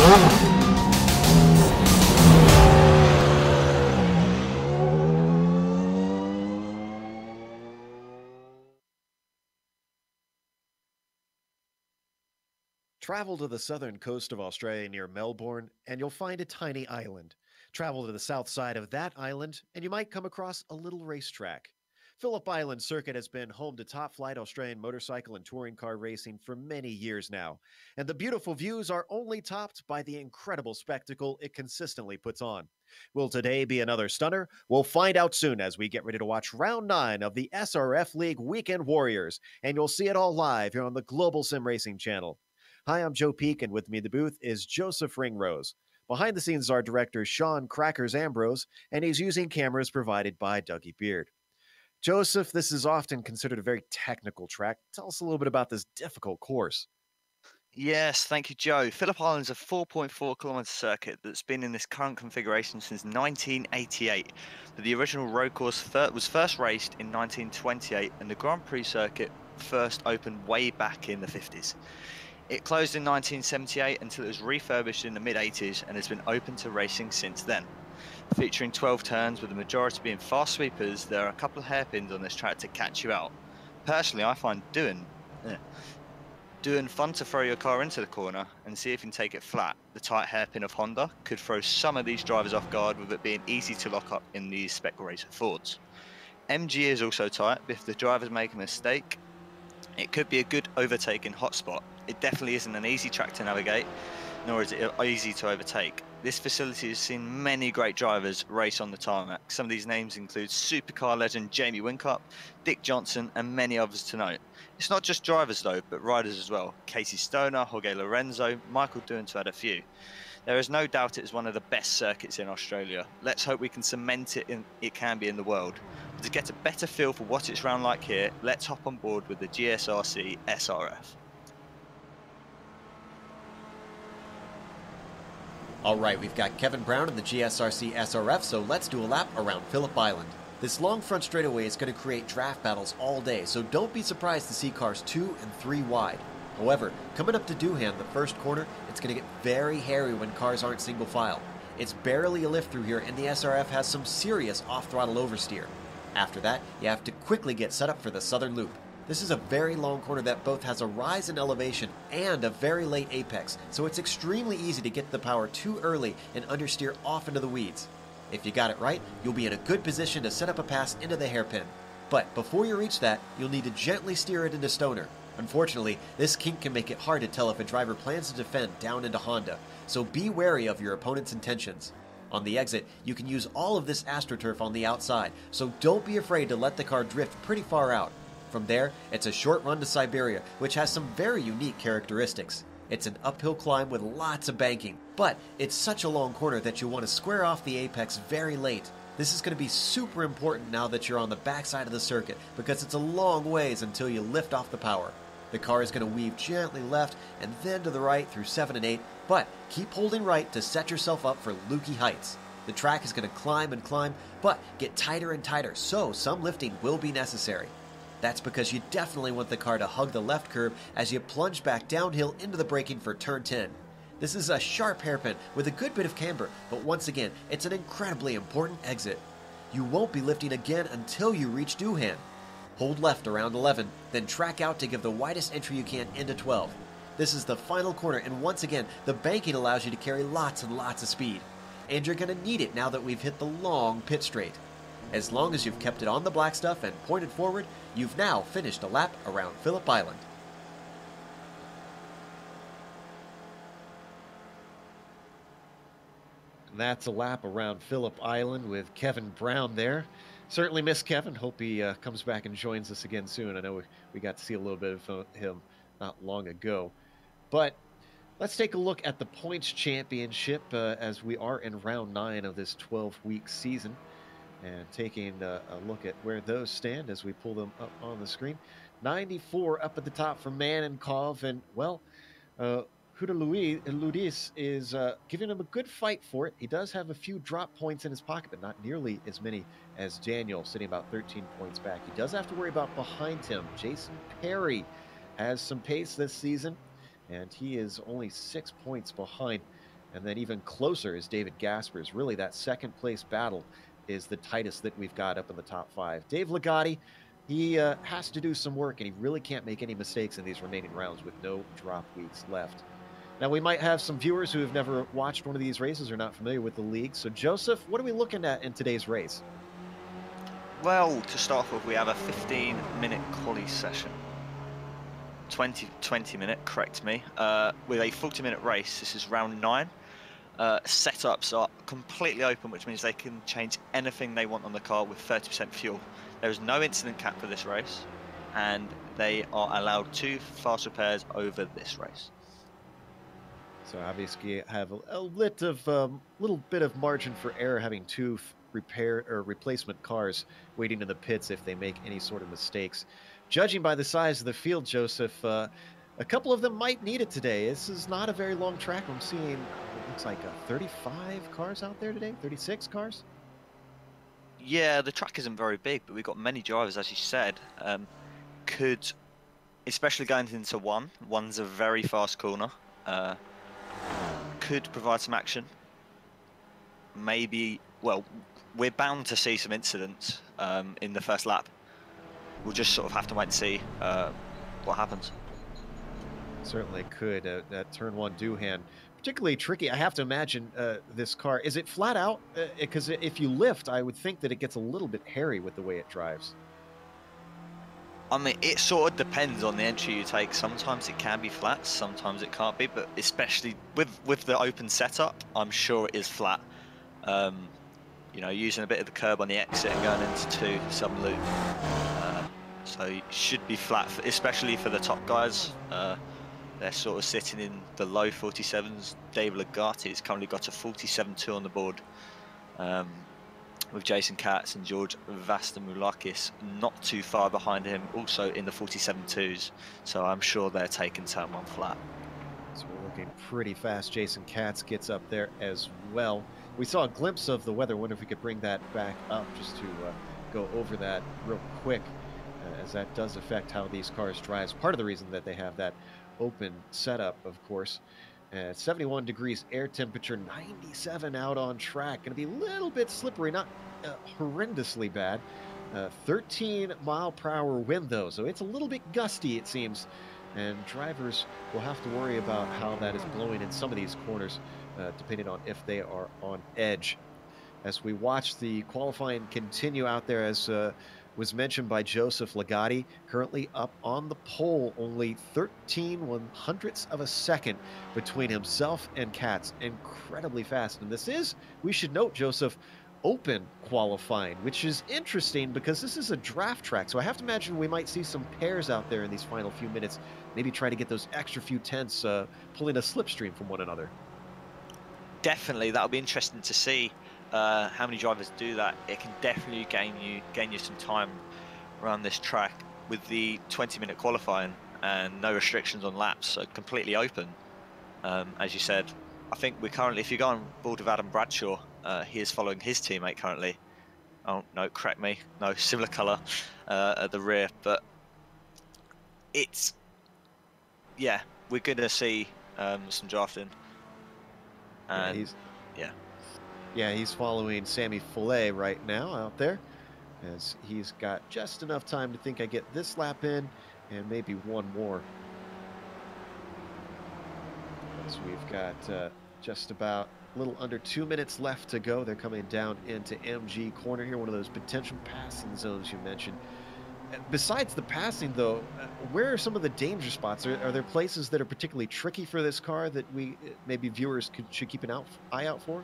Travel to the southern coast of Australia near Melbourne, and you'll find a tiny island. Travel to the south side of that island, and you might come across a little racetrack. Phillip Island Circuit has been home to top flight Australian motorcycle and touring car racing for many years now, and the beautiful views are only topped by the incredible spectacle it consistently puts on. Will today be another stunner? We'll find out soon as we get ready to watch round 9 of the SRF League Weekend Warriors, and you'll see it all live here on the Global Sim Racing channel. Hi, I'm Joe Peak, and with me in the booth is Joseph Ringrose. Behind the scenes is our director, Sean Crackers Ambrose, and he's using cameras provided by Dougie Beard. Joseph, this is often considered a very technical track. Tell us a little bit about this difficult course. Yes, thank you, Joe. Phillip Island's a 4.4 kilometre circuit that's been in this current configuration since 1988. But the original road course was first raced in 1928, and the Grand Prix circuit first opened way back in the 50s. It closed in 1978 until it was refurbished in the mid-80s and has been open to racing since then. Featuring 12 turns with the majority being fast sweepers, there are a couple of hairpins on this track to catch you out. Personally, I find doing fun to throw your car into the corner and see if you can take it flat. The tight hairpin of Honda could throw some of these drivers off guard, with it being easy to lock up in these spec racer Fords. MG is also tight, but if the drivers make a mistake, it could be a good overtaking hotspot. It definitely isn't an easy track to navigate, nor is it easy to overtake. This facility has seen many great drivers race on the tarmac. Some of these names include supercar legend Jamie Whincup, Dick Johnson, and many others to note. It's not just drivers though, but riders as well. Casey Stoner, Jorge Lorenzo, Michael Doohan to add a few. There is no doubt it is one of the best circuits in Australia. Let's hope we can cement it can be in the world. But to get a better feel for what it's round like here, let's hop on board with the GSRC SRF. All right, we've got Kevin Brown in the GSRC SRF, so let's do a lap around Phillip Island. This long front straightaway is going to create draft battles all day, so don't be surprised to see cars 2 and 3 wide. However, coming up to Doohan, the first corner, it's going to get very hairy when cars aren't single file. It's barely a lift through here, and the SRF has some serious off-throttle oversteer. After that, you have to quickly get set up for the southern loop. This is a very long corner that both has a rise in elevation and a very late apex, so it's extremely easy to get the power too early and understeer off into the weeds. If you got it right, you'll be in a good position to set up a pass into the hairpin. But before you reach that, you'll need to gently steer it into Stoner. Unfortunately, this kink can make it hard to tell if a driver plans to defend down into Honda, so be wary of your opponent's intentions. On the exit, you can use all of this AstroTurf on the outside, so don't be afraid to let the car drift pretty far out. From there, it's a short run to Siberia, which has some very unique characteristics. It's an uphill climb with lots of banking, but it's such a long corner that you'll want to square off the apex very late. This is going to be super important now that you're on the backside of the circuit, because it's a long ways until you lift off the power. The car is going to weave gently left and then to the right through 7 and 8, but keep holding right to set yourself up for lukey heights. The track is going to climb and climb, but get tighter and tighter, so some lifting will be necessary. That's because you definitely want the car to hug the left curb as you plunge back downhill into the braking for turn 10. This is a sharp hairpin with a good bit of camber, but once again, it's an incredibly important exit. You won't be lifting again until you reach Doohan. Hold left around 11, then track out to give the widest entry you can into 12. This is the final corner, and once again, the banking allows you to carry lots and lots of speed. And you're going to need it now that we've hit the long pit straight. As long as you've kept it on the black stuff and pointed forward, you've now finished a lap around Phillip Island. That's a lap around Phillip Island with Kevin Brown there. Certainly miss Kevin. Hope he comes back and joins us again soon. I know we got to see a little bit of him not long ago. But let's take a look at the Points Championship as we are in round 9 of this 12-week season. And taking a look at where those stand as we pull them up on the screen. 94 up at the top for Manenkov. And, well, Huda Ludis is giving him a good fight for it. He does have a few drop points in his pocket, but not nearly as many as Daniel, sitting about 13 points back. He does have to worry about behind him. Jason Perry has some pace this season, and he is only 6 points behind And then even closer is David Gasper's. Really, that second place battle is the tightest that we've got up in the top 5. Dave Ligotti, he has to do some work, and he really can't make any mistakes in these remaining rounds with no drop weeks left. Now, we might have some viewers who have never watched one of these races or not familiar with the league. So, Joseph, what are we looking at in today's race? Well, to start off with, we have a 15-minute quali session. 20 minute, correct me, with a 40-minute race. This is round 9. Setups are completely open, which means they can change anything they want on the car with 30% fuel. There is no incident cap for this race, and they are allowed 2 fast repairs over this race. So obviously have a little bit of margin for error having 2 repair or replacement cars waiting in the pits if they make any sort of mistakes. Judging by the size of the field, Joseph, a couple of them might need it today. This is not a very long track. I'm seeing, it looks like 35 cars out there today, 36 cars. Yeah, the track isn't very big, but we've got many drivers, as you said, could, especially going into one's a very fast corner, could provide some action. Maybe, well, we're bound to see some incidents in the first lap. We'll just sort of have to wait and see what happens. Certainly could. That turn 1 Doohan, particularly tricky. I have to imagine this car, is it flat out? Because if you lift, I would think that it gets a little bit hairy with the way it drives. I mean, it sort of depends on the entry you take. Sometimes it can be flat, sometimes it can't be, but especially with the open setup, I'm sure it is flat. You know, using a bit of the curb on the exit and going into some loop. So it should be flat, especially for the top guys. They're sort of sitting in the low 47s. Dave Ligotti has currently got a 47.2 on the board, with Jason Katz and George Vastamulakis not too far behind him, also in the 47.2s. So I'm sure they're taking turn 1 flat. So we're looking pretty fast. Jason Katz gets up there as well. We saw a glimpse of the weather. I wonder if we could bring that back up just to go over that real quick, as that does affect how these cars drive. Part of the reason that they have that open setup, of course. 71 degrees air temperature, 97 out on track. Going to be a little bit slippery, not horrendously bad. 13 mile per hour wind, though, so it's a little bit gusty, it seems. And drivers will have to worry about how that is blowing in some of these corners, depending on if they are on edge. As we watch the qualifying continue out there, as was mentioned by Joseph Ligotti, currently up on the pole, only 13/100ths of a second between himself and Katz. Incredibly fast. And this is, we should note, Joseph, open qualifying, which is interesting because this is a draft track. So I have to imagine we might see some pairs out there in these final few minutes, maybe try to get those extra few tenths, pulling a slipstream from one another. Definitely, that'll be interesting to see. How many drivers do that. It can definitely gain you some time around this track with the 20-minute qualifying and no restrictions on laps, so completely open. As you said, I think we're currently, if you go on board with Adam Bradshaw, he is following his teammate currently. Oh no, correct me, no, similar colour at the rear, but it's, yeah, we're going to see some drafting. And yeah, he's following Sammy Fillet right now out there, as he's got just enough time to think I get this lap in and maybe one more. So we've got just about a little under 2 minutes left to go. They're coming down into MG corner here, one of those potential passing zones you mentioned. Besides the passing, though, where are some of the danger spots? Are there places that are particularly tricky for this car that we maybe viewers should keep an eye out for?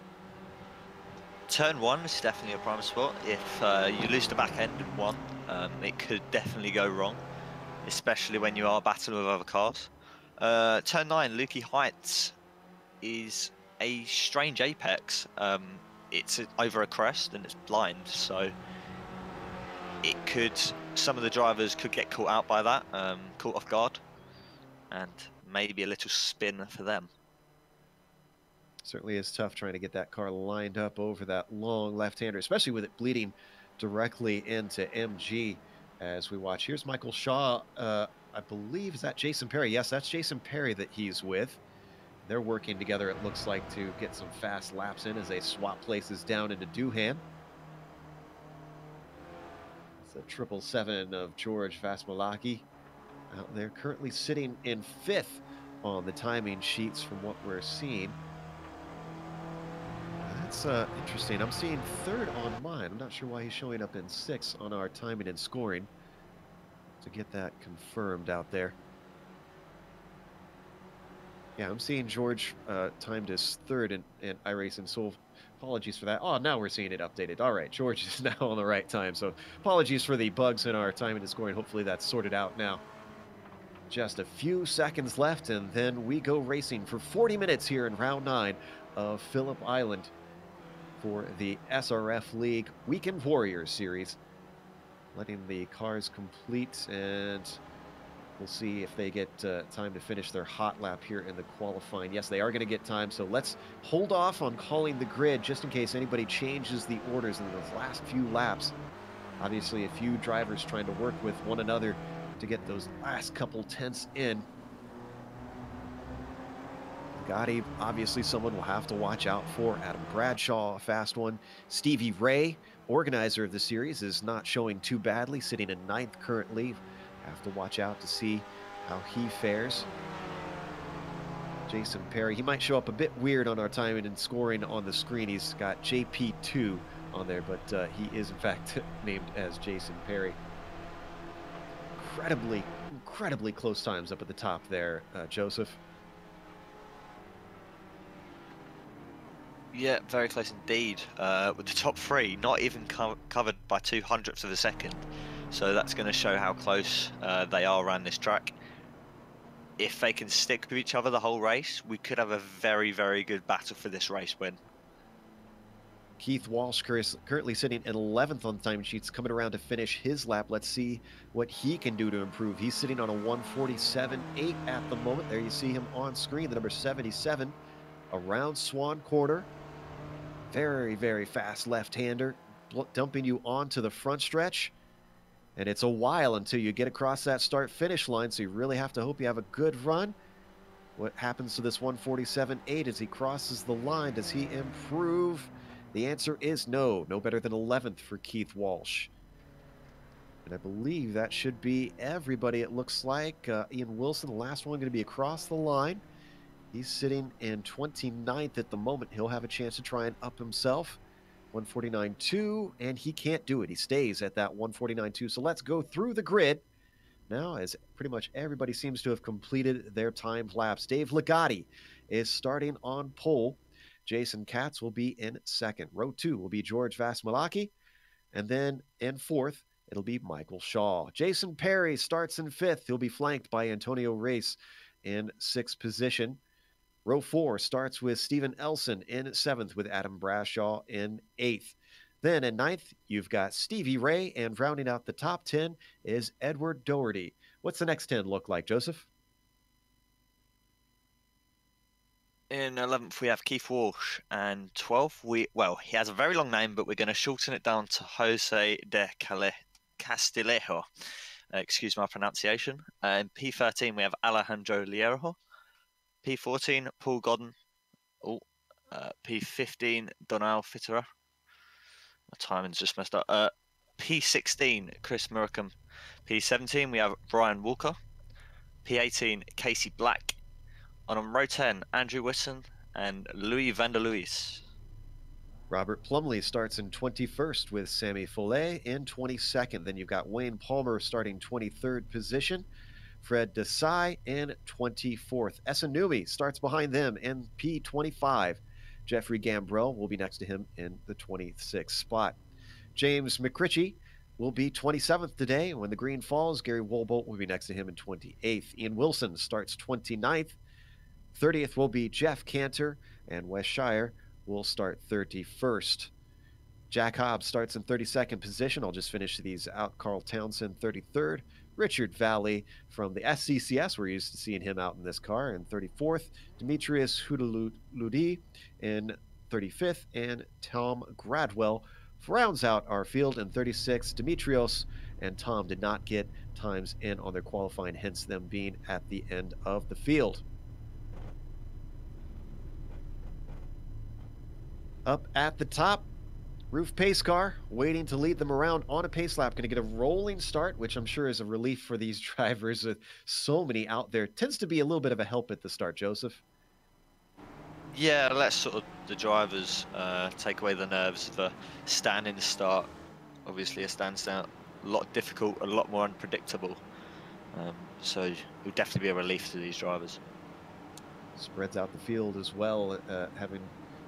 Turn 1 is definitely a prime spot. If you lose the back end in 1, it could definitely go wrong, especially when you are battling with other cars. Turn 9, Lukey Heights, is a strange apex. It's over a crest and it's blind, so it could, some of the drivers could get caught out by that, caught off guard, and maybe a little spin for them. Certainly is tough trying to get that car lined up over that long left-hander, especially with it bleeding directly into MG as we watch. Here's Michael Shaw, I believe, is that Jason Perry? Yes, that's Jason Perry that he's with. They're working together, it looks like, to get some fast laps in as they swap places down into Doohan. It's a 777 of George Vasmalaki out there, currently sitting in 5th on the timing sheets from what we're seeing. That's interesting. I'm seeing 3rd on mine. I'm not sure why he's showing up in 6th on our timing and scoring. To get that confirmed out there. Yeah, I'm seeing George timed as 3rd in iRacing, so apologies for that. Oh, now we're seeing it updated. All right, George is now on the right time, so apologies for the bugs in our timing and scoring. Hopefully that's sorted out now. Just a few seconds left, and then we go racing for 40 minutes here in round 9 of Phillip Island for the SRF League Weekend Warriors Series. Letting the cars complete, and we'll see if they get time to finish their hot lap here in the qualifying. Yes, they are going to get time, so let's hold off on calling the grid just in case anybody changes the orders in those last few laps. Obviously, a few drivers trying to work with one another to get those last couple tenths in. Gotti, obviously someone we'll have to watch out for. Adam Bradshaw, a fast one. Stevie Ray, organizer of the series, is not showing too badly, sitting in 9th currently. Have to watch out to see how he fares. Jason Perry, he might show up a bit weird on our timing and scoring on the screen. He's got JP2 on there, but he is in fact named as Jason Perry. Incredibly close times up at the top there, Joseph. Yeah, very close indeed. With the top 3 not even covered by 200ths of a second. So that's going to show how close they are around this track. If they can stick with each other the whole race, we could have a very, very good battle for this race win. Keith Walsh currently sitting in 11th on the time sheets, coming around to finish his lap. Let's see what he can do to improve. He's sitting on a 1:47.8 at the moment. There you see him on screen, the number 77, around Swan Quarter. Very, very fast left-hander, dumping you onto the front stretch. And it's a while until you get across that start-finish line, so you really have to hope you have a good run. What happens to this 1:47.8 as he crosses the line? Does he improve? The answer is no. No better than 11th for Keith Walsh. And I believe that should be everybody, it looks like. Ian Wilson, the last one, going to be across the line. He's sitting in 29th at the moment. He'll have a chance to try and up himself. 149.2, and he can't do it. He stays at that 149.2. So let's go through the grid now, as pretty much everybody seems to have completed their timed laps. Dave Ligotti is starting on pole. Jason Katz will be in 2nd. Row 2 will be George Vasmalaki. And then in 4th, it'll be Michael Shaw. Jason Perry starts in 5th. He'll be flanked by Antonio Race in 6th position. Row 4 starts with Stephen Elson in 7th, with Adam Bradshaw in 8th. Then in 9th, you've got Stevie Ray, and rounding out the top 10 is Edward Doherty. What's the next 10 look like, Joseph? In 11th, we have Keith Walsh, and 12th, he has a very long name, but we're going to shorten it down to Jose de Castillejo. Excuse my pronunciation. In P13, we have Alejandro Liejo. P14, Paul Godden. P15, Donal Fitterer. My timing's just messed up. P16, Chris Murickham. P17, we have Brian Walker. P18, Casey Black. And on row 10, Andrew Whitson and Louis Vanderluis. Robert Plumley starts in 21st with Sammy Follet in 22nd. Then you've got Wayne Palmer starting 23rd position. Fred Desai in 24th. Esanumi starts behind them in P25. Jeffrey Gambrell will be next to him in the 26th spot. James McRitchie will be 27th today. When the green falls, Gary Wolbolt will be next to him in 28th. Ian Wilson starts 29th. 30th will be Jeff Cantor, and Wes Shire will start 31st. Jack Hobbs starts in 32nd position. I'll just finish these out. Carl Townsend, 33rd. Richard Valley from the SCCS, we're used to seeing him out in this car, in 34th. Demetrius Hudaludi in 35th. And Tom Gradwell rounds out our field in 36th. Demetrios and Tom did not get times in on their qualifying, hence them being at the end of the field. Up at the top, Roof pace car waiting to lead them around on a pace lap. Going to get a rolling start, which I'm sure is a relief for these drivers with so many out there. Tends to be a little bit of a help at the start, Joseph. Yeah, let sort of the drivers take away the nerves of a standing start. Obviously, a standstill, a lot difficult, a lot more unpredictable. So it will definitely be a relief to these drivers. Spreads out the field as well, having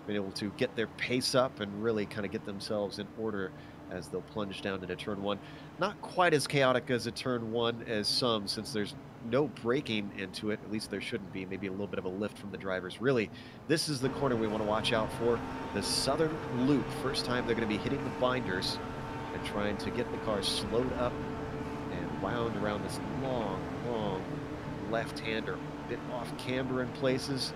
been able to get their pace up and really kind of get themselves in order as they'll plunge down into turn one. Not quite as chaotic as a turn one as some, since there's no braking into it. At least there shouldn't be. Maybe a little bit of a lift from the drivers. Really, this is the corner we want to watch out for. The southern loop. First time they're going to be hitting the binders and trying to get the car slowed up and wound around this long left-hander. A bit off camber in places.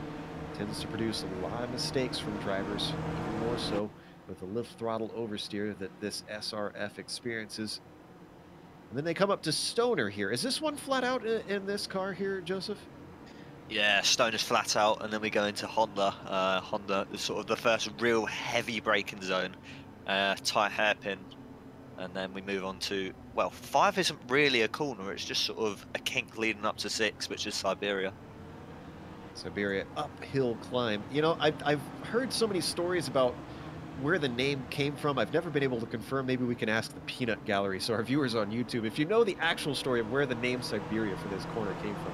Tends to produce a lot of mistakes from drivers, even more so with the lift throttle oversteer that this SRF experiences. And then they come up to Stoner here. Is this one flat out in this car here, Joseph? Yeah, Stoner's flat out, and then we go into Honda. Honda is sort of the first real heavy braking zone, tight hairpin, and then we move on to, well, 5 isn't really a corner, it's just sort of a kink leading up to 6, which is Siberia. Siberia uphill climb. You know, I've heard so many stories about where the name came from. I've never been able to confirm. Maybe we can ask the Peanut Gallery, so our viewers on YouTube, if you know the actual story of where the name Siberia for this corner came from,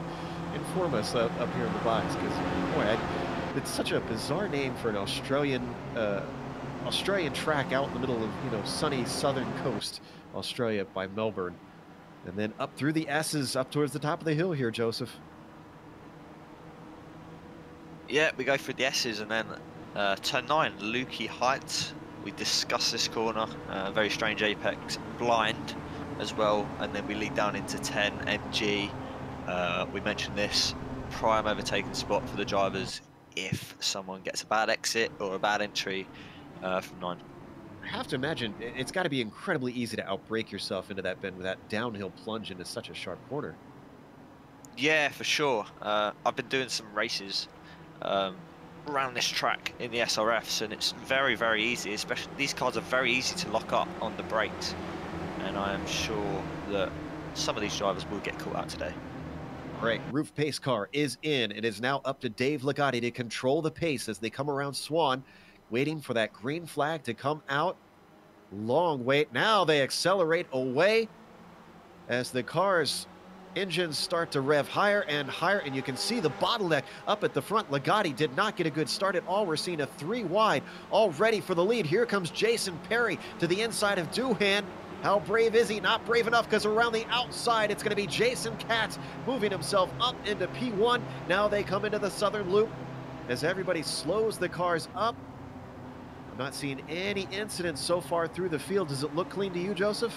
inform us up here in the box, because boy, it's such a bizarre name for an Australian track out in the middle of, you know, sunny southern coast Australia by Melbourne. And then up through the S's up towards the top of the hill here, Joseph. Yeah, we go through the S's, and then turn 9, Lukey Heights. We discuss this corner, very strange apex, blind as well, and then we lead down into 10, MG. We mentioned this, prime overtaking spot for the drivers if someone gets a bad exit or a bad entry from 9. I have to imagine it's got to be incredibly easy to outbrake yourself into that bend with that downhill plunge into such a sharp corner. Yeah, for sure. I've been doing some races around this track in the SRFs, and it's very, very easy. Especially these cars are very easy to lock up on the brakes, and I am sure that some of these drivers will get caught out today. All right, roof pace car is in. It is now up to Dave Ligotti to control the pace as they come around Swan, waiting for that green flag to come out. Long wait. Now they accelerate away as the cars engines start to rev higher and higher, and you can see the bottleneck up at the front. Ligotti did not get a good start at all. We're seeing a 3 wide all ready for the lead. Here comes Jason Perry to the inside of Doohan. How brave is he? Not brave enough, because around the outside it's going to be Jason Katz moving himself up into P1. Now they come into the southern loop as everybody slows the cars up. I'm not seeing any incidents so far through the field. Does it look clean to you, Joseph?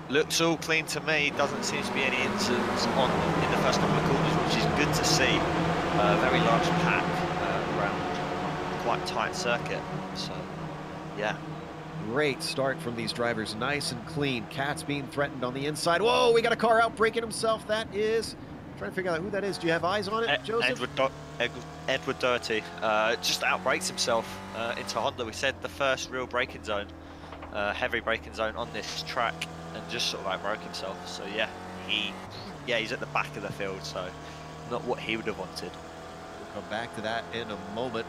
Looks all clean to me. Doesn't seem to be any incidents in the first couple of corners, which is good to see. Very large pack around quite tight circuit. So, yeah. Great start from these drivers, nice and clean. Katz being threatened on the inside. Whoa, we got a car out braking himself. That is, I'm trying to figure out who that is. Do you have eyes on it, Joseph? Edward Doherty just outbrakes himself into Honda. We said the first real braking zone, heavy braking zone on this track, and just sort of outbroke himself. So yeah, he's at the back of the field, so not what he would have wanted. We'll come back to that in a moment.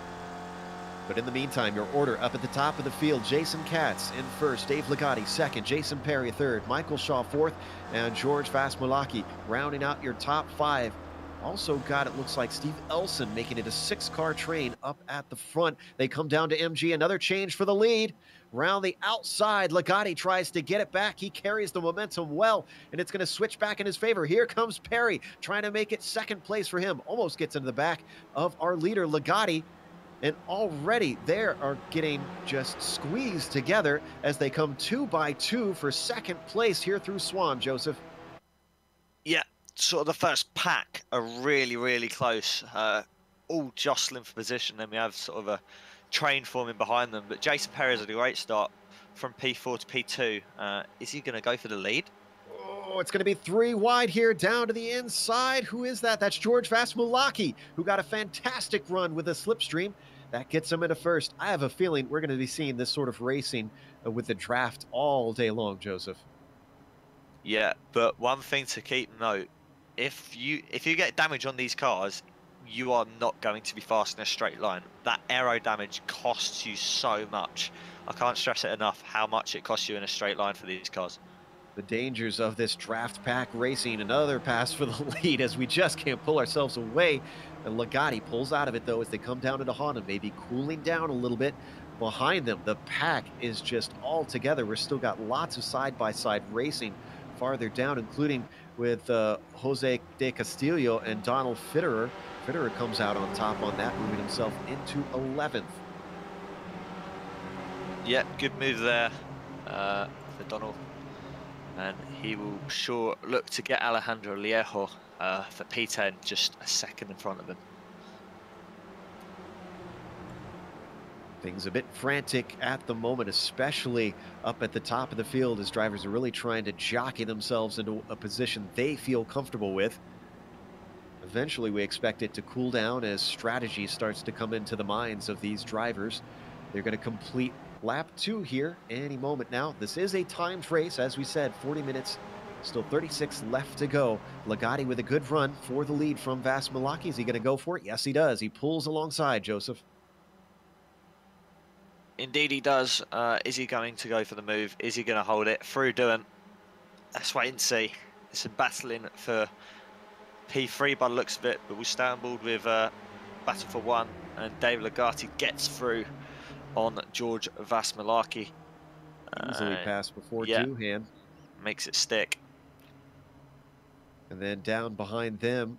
But in the meantime, your order up at the top of the field: Jason Katz in first, Dave Ligotti second, Jason Perry third, Michael Shaw fourth, and George Vasmolaki rounding out your top 5. Also got, it looks like, Steve Elson making it a 6-car train up at the front. They come down to MG, another change for the lead. Round the outside, Ligotti tries to get it back. He carries the momentum well, and it's going to switch back in his favor. Here comes Perry, trying to make it second place for him. Almost gets into the back of our leader, Ligotti. And already they are getting just squeezed together as they come 2 by 2 for second place here through Swan, Joseph. Yeah, sort of the first pack are really, really close. All jostling for position, and we have sort of a train forming behind them. But Jason Perry has a great start from P4 to P2. Is he going to go for the lead? Oh, it's going to be 3 wide here down to the inside. Who is that? That's George Vasmolaki, who got a fantastic run with a slipstream. That gets him into first. I have a feeling we're going to be seeing this sort of racing with the draft all day long, Joseph. Yeah, but one thing to keep note, if you get damage on these cars, you are not going to be fast in a straight line. That aero damage costs you so much. I can't stress it enough how much it costs you in a straight line for these cars. The dangers of this draft pack racing. Another pass for the lead as we just can't pull ourselves away. And Legati pulls out of it, though, as they come down into Honda, maybe cooling down a little bit. Behind them, the pack is just all together. We're still got lots of side-by-side racing farther down, including with Jose de Castillo and Donald Fitterer. Fitterer comes out on top on that, moving himself into 11th. Yeah, good move there for Donald. And he will sure look to get Alejandro Liejo for P10 just a second in front of him. Things a bit frantic at the moment, especially up at the top of the field as drivers are really trying to jockey themselves into a position they feel comfortable with. Eventually, we expect it to cool down as strategy starts to come into the minds of these drivers. They're going to complete lap 2 here any moment now. This is a timed race, as we said, 40 minutes, still 36 left to go. Legati with a good run for the lead from Vas Milwaukee. Is he going to go for it? Yes, he does. He pulls alongside, Joseph. Indeed he does. Is he going to go for the move? Is he going to hold it through doing? Let's wait and see. It's a battling for P3 by the looks of it, but we stay on board with battle for 1, and Dave Legati gets through on George Vas Milwaukee. Easily passed before Doohan. Makes it stick. And then down behind them,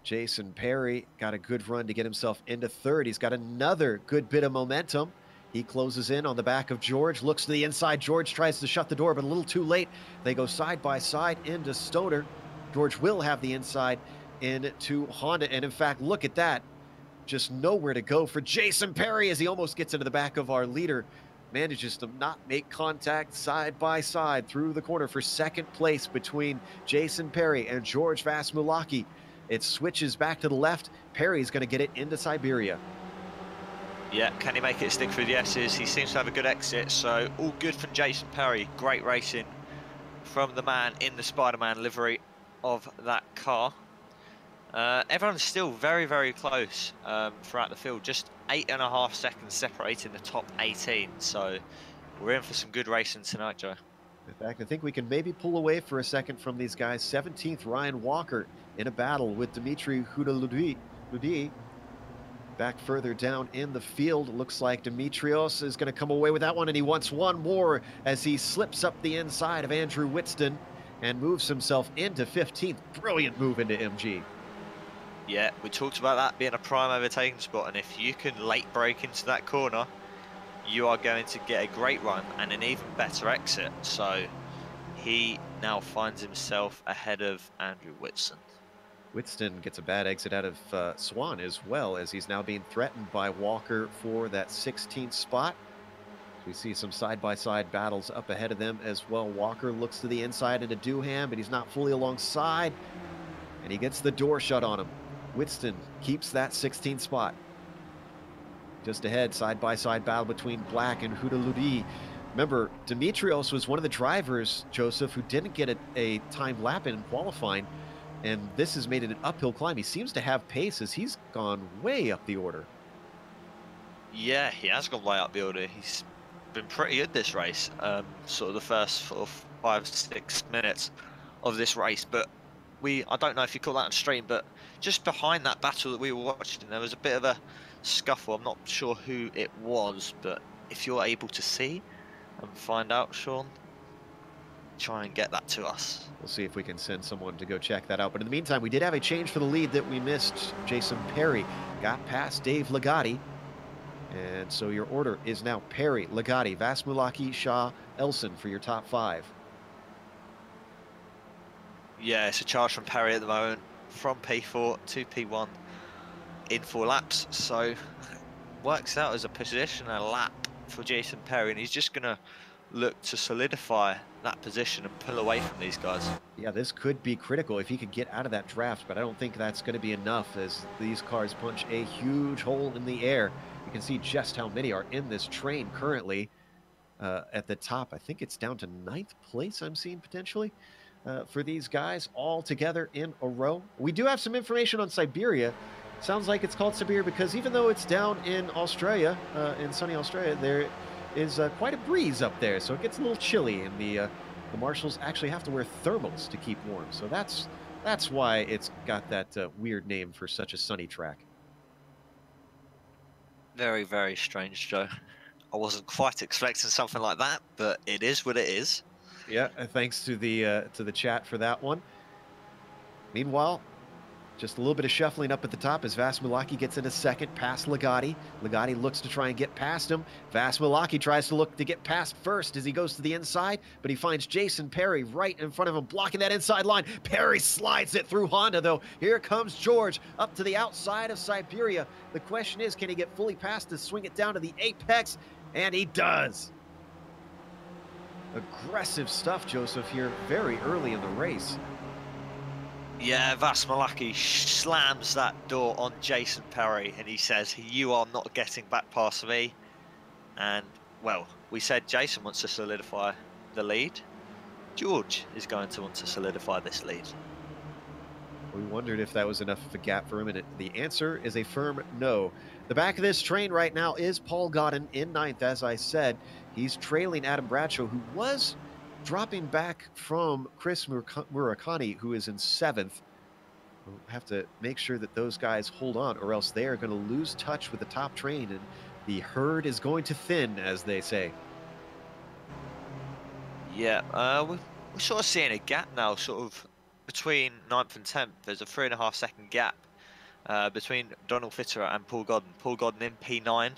Jason Perry got a good run to get himself into 3rd. He's got another good bit of momentum. He closes in on the back of George, looks to the inside. George tries to shut the door, but a little too late. They go side by side into Stoner. George will have the inside into Honda. And in fact, look at that. Just nowhere to go for Jason Perry as he almost gets into the back of our leader. Manages to not make contact side by side through the corner for 2nd place between Jason Perry and George Vas Milwaukee. It switches back to the left. Perry's going to get it into Siberia. Yeah, can he make it stick through the S's? He seems to have a good exit, so all good from Jason Perry. Great racing from the man in the Spider-Man livery of that car. Everyone's still very, very close throughout the field. Just 8.5 seconds separating the top 18. So we're in for some good racing tonight, Joe. In fact, I think we can maybe pull away for a second from these guys. 17th, Ryan Walker in a battle with Dimitri Hudaludi. Back further down in the field, looks like Dimitrios is going to come away with that one, and he wants one more as he slips up the inside of Andrew Whitston and moves himself into 15th. Brilliant move into MG. Yeah, we talked about that being a prime overtaking spot, and if you can late break into that corner, you are going to get a great run and an even better exit. So he now finds himself ahead of Andrew Whitson. Whitston gets a bad exit out of Swan as well, as he's now being threatened by Walker for that 16th spot. We see some side-by-side battles up ahead of them as well. Walker looks to the inside into Doohan, but he's not fully alongside, and he gets the door shut on him. Whitston keeps that 16th spot. Just ahead, side-by-side battle between Black and Hudaludi. Remember, Dimitrios was one of the drivers, Joseph, who didn't get a timed lap in qualifying, and this has made it an uphill climb. He seems to have pace as he's gone way up the order. Yeah, he has gone way up the order. He's been pretty good this race, sort of the first 5-6 minutes of this race. But I don't know if you call that on stream, but just behind that battle that we were watching, there was a bit of a scuffle. I'm not sure who it was, but if you're able to see and find out, Sean, try and get that to us. We'll see if we can send someone to go check that out. But in the meantime, we did have a change for the lead that we missed. Jason Perry got past Dave Legati. And so your order is now Perry, Legati, Vas Milwaukee, Shaw, Elson for your top 5. Yeah, it's a charge from Perry at the moment, from P4 to P1 in 4 laps. So works out as a position, a lap for Jason Perry, and he's just going to look to solidify that position and pull away from these guys. Yeah, this could be critical if he could get out of that draft, but I don't think that's going to be enough as these cars punch a huge hole in the air. You can see just how many are in this train currently. At the top, I think it's down to 9th place I'm seeing potentially for these guys all together in a row. We do have some information on Siberia. Sounds like it's called Siberia because even though it's down in Australia, in sunny Australia, there is quite a breeze up there, so it gets a little chilly, and the marshals actually have to wear thermals to keep warm. So that's why it's got that weird name for such a sunny track. Very, very strange, Joe. I wasn't quite expecting something like that, but it is what it is. Yeah, thanks to the chat for that one. Meanwhile, just a little bit of shuffling up at the top as Vasmilaki gets into second past Legati. Legati looks to try and get past him. Vasmilaki tries to look to get past first as he goes to the inside, but he finds Jason Perry right in front of him, blocking that inside line. Perry slides it through Honda, though. Here comes George up to the outside of Siberia. The question is, can he get fully past to swing it down to the apex? And he does. Aggressive stuff, Joseph, here very early in the race. Yeah, Vasmilaki slams that door on Jason Perry and he says, "You are not getting back past me." And, well, we said Jason wants to solidify the lead. George is going to want to solidify this lead. We wondered if that was enough of a gap for him, and the answer is a firm no. The back of this train right now is Paul Godden in 9th, as I said. He's trailing Adam Bradshaw, who was dropping back from Chris Murakami, who is in 7th. We'll have to make sure that those guys hold on, or else they are going to lose touch with the top train, and the herd is going to thin, as they say. Yeah, we're sort of seeing a gap now, sort of between 9th and 10th. There's a 3.5 second gap between Donald Fitterer and Paul Godden. Paul Godden in P9.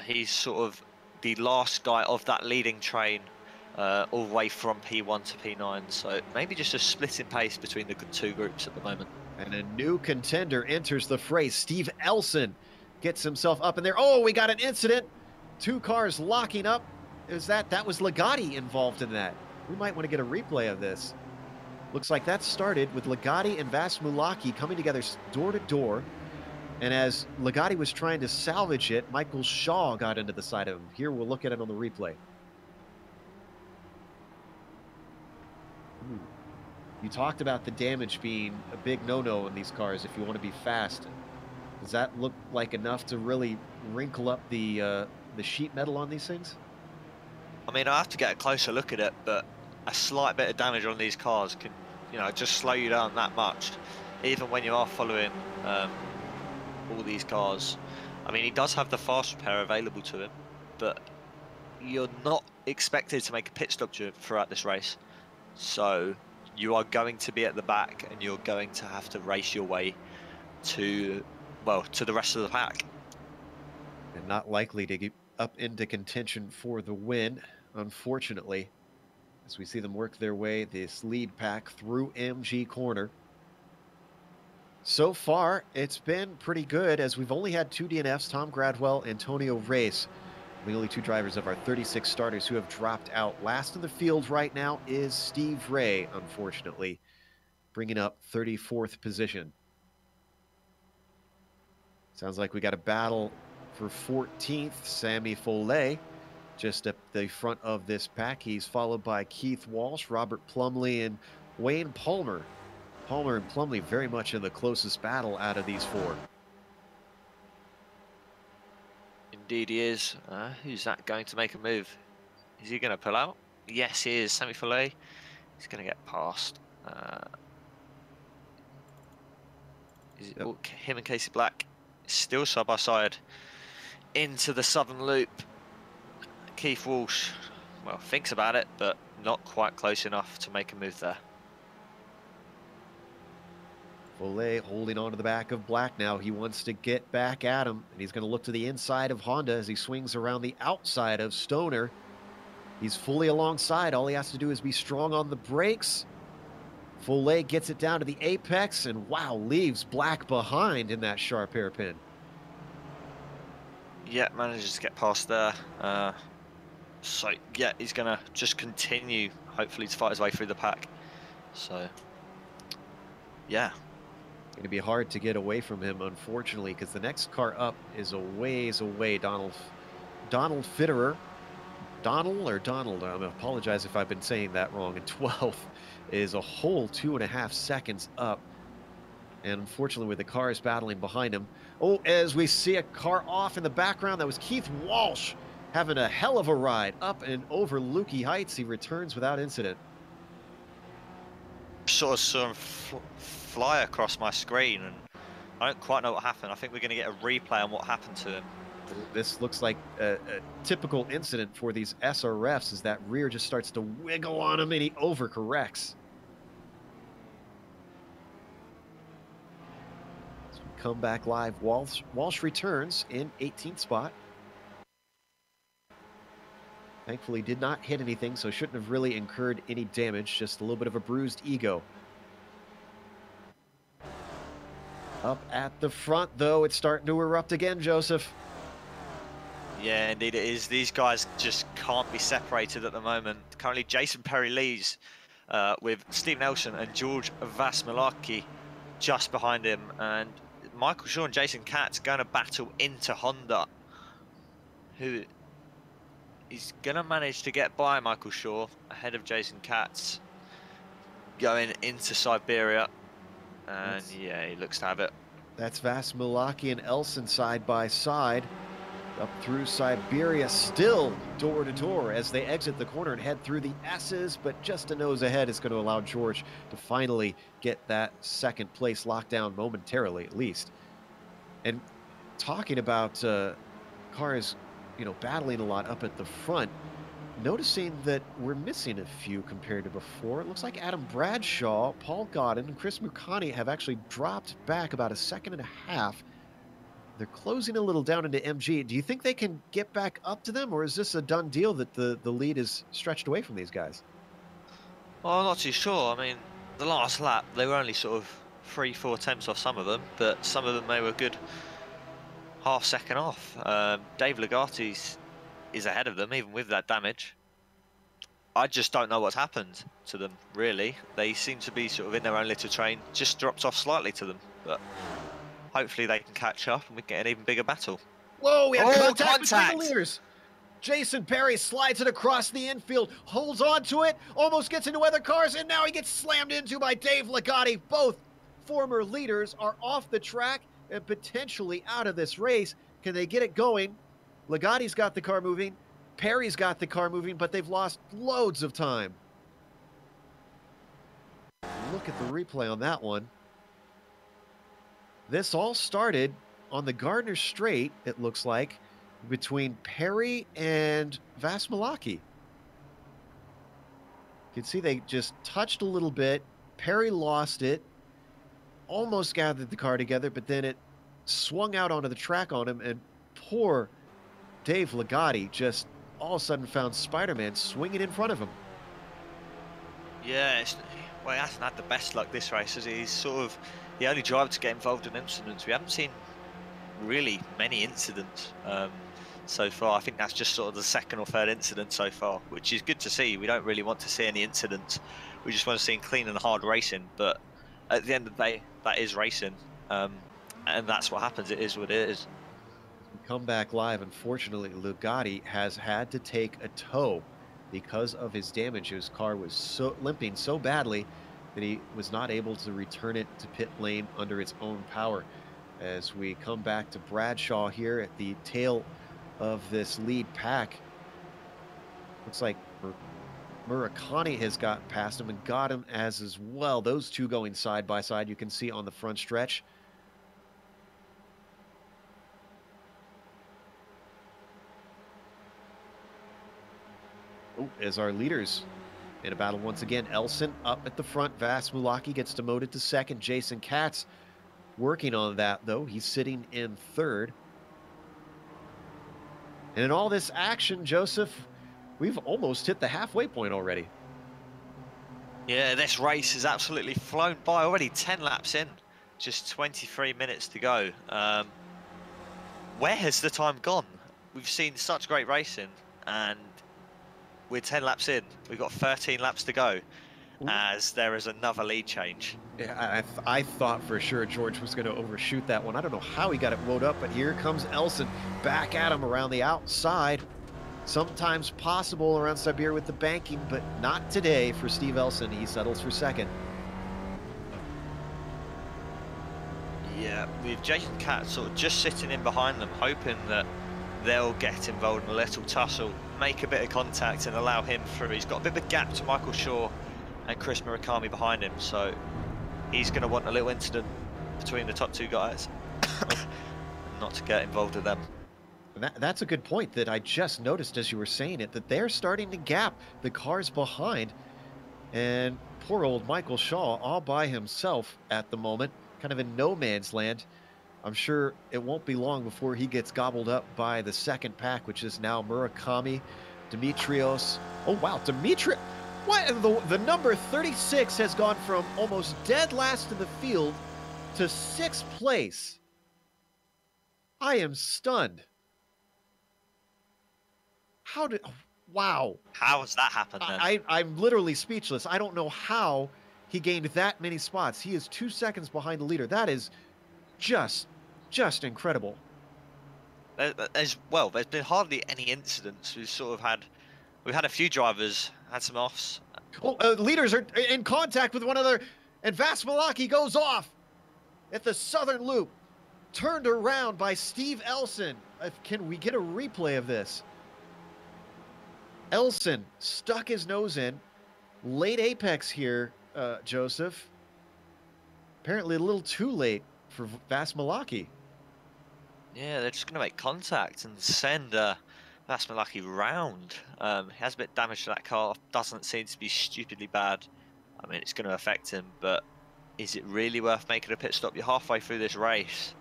He's sort of the last guy of that leading train, all the way from P1 to P9. So maybe just a split in pace between the two groups at the moment. And a new contender enters the fray. Steve Elson gets himself up in there. Oh, we got an incident. 2 cars locking up. That was Legati involved in that. We might want to get a replay of this. Looks like that started with Legati and Vasmilaki coming together door to door. And as Legati was trying to salvage it, Michael Shaw got into the side of him. Here, we'll look at it on the replay. You talked about the damage being a big no-no in these cars if you want to be fast. Does that look like enough to really wrinkle up the sheet metal on these things? I mean, I have to get a closer look at it, but a slight bit of damage on these cars can, just slow you down that much, even when you are following all these cars. I mean, he does have the fast repair available to him, but you're not expected to make a pit stop throughout this race. So you are going to be at the back and you're going to have to race your way to the rest of the pack. And not likely to get up into contention for the win, unfortunately, as we see them work their way this lead pack through MG Corner. So far, it's been pretty good, as we've only had 2 DNFs, Tom Gradwell, Antonio Reyes, the only 2 drivers of our 36 starters who have dropped out. Last in the field right now is Steve Ray, unfortunately, bringing up 34th position. Sounds like we got a battle for 14th. Sammy Follet just at the front of this pack. He's followed by Keith Walsh, Robert Plumley, and Wayne Palmer. Palmer and Plumley very much in the closest battle out of these 4. Indeed he is. Who's that going to make a move? Is he going to pull out? Yes, he is. Sammy Follet. He's going to get past. Him and Casey Black still side by side into the southern loop. Keith Walsh, well, thinks about it, but not quite close enough to make a move there. Follet holding on to the back of Black now. He wants to get back at him, and he's going to look to the inside of Honda as he swings around the outside of Stoner. He's fully alongside. All he has to do is be strong on the brakes. Follet gets it down to the apex, and wow, leaves Black behind in that sharp hairpin. Yeah, manages to get past there. So, yeah, he's going to just continue, hopefully, to fight his way through the pack. So, yeah. Going to be hard to get away from him, unfortunately, because the next car up is a ways away. Donald Fitterer. Donald, I apologize if I've been saying that wrong. And 12th is a whole 2.5 seconds up. And unfortunately, with the cars battling behind him. Oh, as we see a car off in the background, that was Keith Walsh having a hell of a ride up and over Lukey Heights. He returns without incident. Sort of saw him fly across my screen, and I don't quite know what happened. I think we're going to get a replay on what happened to him. This looks like a typical incident for these SRFs, as that rear just starts to wiggle on him and he overcorrects. As we come back live, Walsh returns in 18th spot. Thankfully did not hit anything, so shouldn't have really incurred any damage, just a little bit of a bruised ego. Up at the front, though, it's starting to erupt again, Joseph. Yeah, indeed it is. These guys just can't be separated at the moment. Currently, Jason Perry leads with Steve Nelson and George Vasmilaki just behind him. And Michael Shaw and Jason Katz going to battle into Honda, who is going to manage to get by Michael Shaw ahead of Jason Katz going into Siberia. And yeah, he looks to have it. That's Vasmilaki and Elson side by side. Up through Siberia, still door to door as they exit the corner and head through the S's, but just a nose ahead is going to allow George to finally get that second place locked down momentarily, at least. And talking about cars, you know, battling a lot up at the front, noticing that we're missing a few compared to before. It looks like Adam Bradshaw, Paul Godden, and Chris Mukani have actually dropped back about 1.5 seconds. They're closing a little down into MG. Do you think they can get back up to them, or is this a done deal that the lead is stretched away from these guys? Well, I'm not too sure. I mean, the last lap, they were only sort of 3-4 tenths off some of them, but some of them they were good half second off. Dave Legati's is ahead of them, even with that damage. I just don't know what's happened to them, really. They seem to be sort of in their own little train, just dropped off slightly to them, but hopefully they can catch up and we get an even bigger battle. Whoa, we have contact between the leaders. Jason Perry slides it across the infield, holds on to it, almost gets into other cars, and now he gets slammed into by Dave Legati. Both former leaders are off the track and potentially out of this race. Can they get it going? Legati's got the car moving, Perry's got the car moving, but they've lost loads of time. Look at the replay on that one. This all started on the Gardner Straight, it looks like, between Perry and Vasmilaki. You can see they just touched a little bit. Perry lost it, almost gathered the car together, but then it swung out onto the track on him, and poor Dave Legati just all of a sudden found Spider-Man swinging in front of him. Yeah, well, he hasn't had the best luck this race, has he? He's sort of the only driver to get involved in incidents. We haven't seen really many incidents so far. I think that's just sort of the second or third incident so far, which is good to see. We don't really want to see any incidents. We just want to see clean and hard racing. But at the end of the day, that is racing, and that's what happens. It is what it is. We come back live. Unfortunately, Legati has had to take a tow because of his damage. His car was limping so badly that he was not able to return it to pit lane under its own power. As we come back to Bradshaw here at the tail of this lead pack, looks like Murakami has got past him and got him as well. Those two going side by side, you can see on the front stretch. Oh, as our leaders in a battle once again, Elson up at the front. Vasmilaki gets demoted to second. Jason Katz working on that, though. He's sitting in third. And in all this action, Joseph, we've almost hit the halfway point already. Yeah, this race has absolutely flown by already. 10 laps in, just 23 minutes to go. Where has the time gone? We've seen such great racing, and we're 10 laps in. We've got 13 laps to go, as there is another lead change. Yeah, I thought for sure George was going to overshoot that one. I don't know how he got it wound up, but here comes Elson back at him around the outside. Sometimes possible around Siberia with the banking, but not today for Steve Elson. He settles for second. Yeah, with Jason Katz sort of just sitting in behind them, hoping that they'll get involved in a little tussle, make a bit of contact and allow him through. He's got a bit of a gap to Michael Shaw and Chris Murakami behind him, so he's going to want a little incident between the top two guys not to get involved with them. That's a good point that I just noticed as you were saying it, that they're starting to gap the cars behind. And poor old Michael Shaw all by himself at the moment, kind of in no man's land. I'm sure it won't be long before he gets gobbled up by the second pack, which is now Murakami, Dimitrios. Oh, wow, What? The number 36 has gone from almost dead last in the field to 6th place. I am stunned. Wow. How has that happened then? I'm literally speechless. I don't know how he gained that many spots. He is 2 seconds behind the leader. That is just incredible. There's been hardly any incidents. We've had a few drivers had some offs. Leaders are in contact with one another, and Vasmalaki goes off at the southern loop, turned around by Steve Elson. Can we get a replay of this? Elson stuck his nose in, late apex here, Joseph. Apparently a little too late for Vasmalaki. Yeah, they're just going to make contact and send Vasmalaki round. He has a bit of damage to that car. Doesn't seem to be stupidly bad. I mean, it's going to affect him, but is it really worth making a pit stop? You're halfway through this race.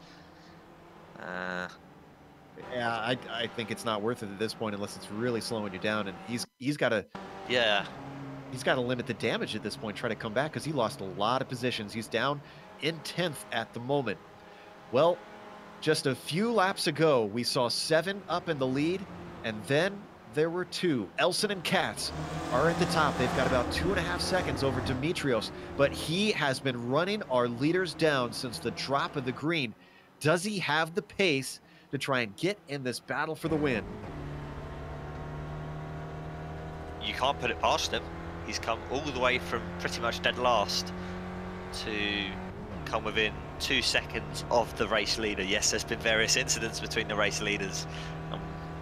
Yeah, I think it's not worth it at this point unless it's really slowing you down. And he's got to limit the damage at this point. Try to come back because he lost a lot of positions. He's down in 10th at the moment. Well, just a few laps ago, we saw 7 up in the lead, and then there were 2. Elson and Katz are at the top. They've got about 2.5 seconds over Dimitrios, but he has been running our leaders down since the drop of the green. Does he have the pace to try and get in this battle for the win? You can't put it past him. He's come all the way from pretty much dead last to come within 2 seconds of the race leader. Yes, there's been various incidents between the race leaders.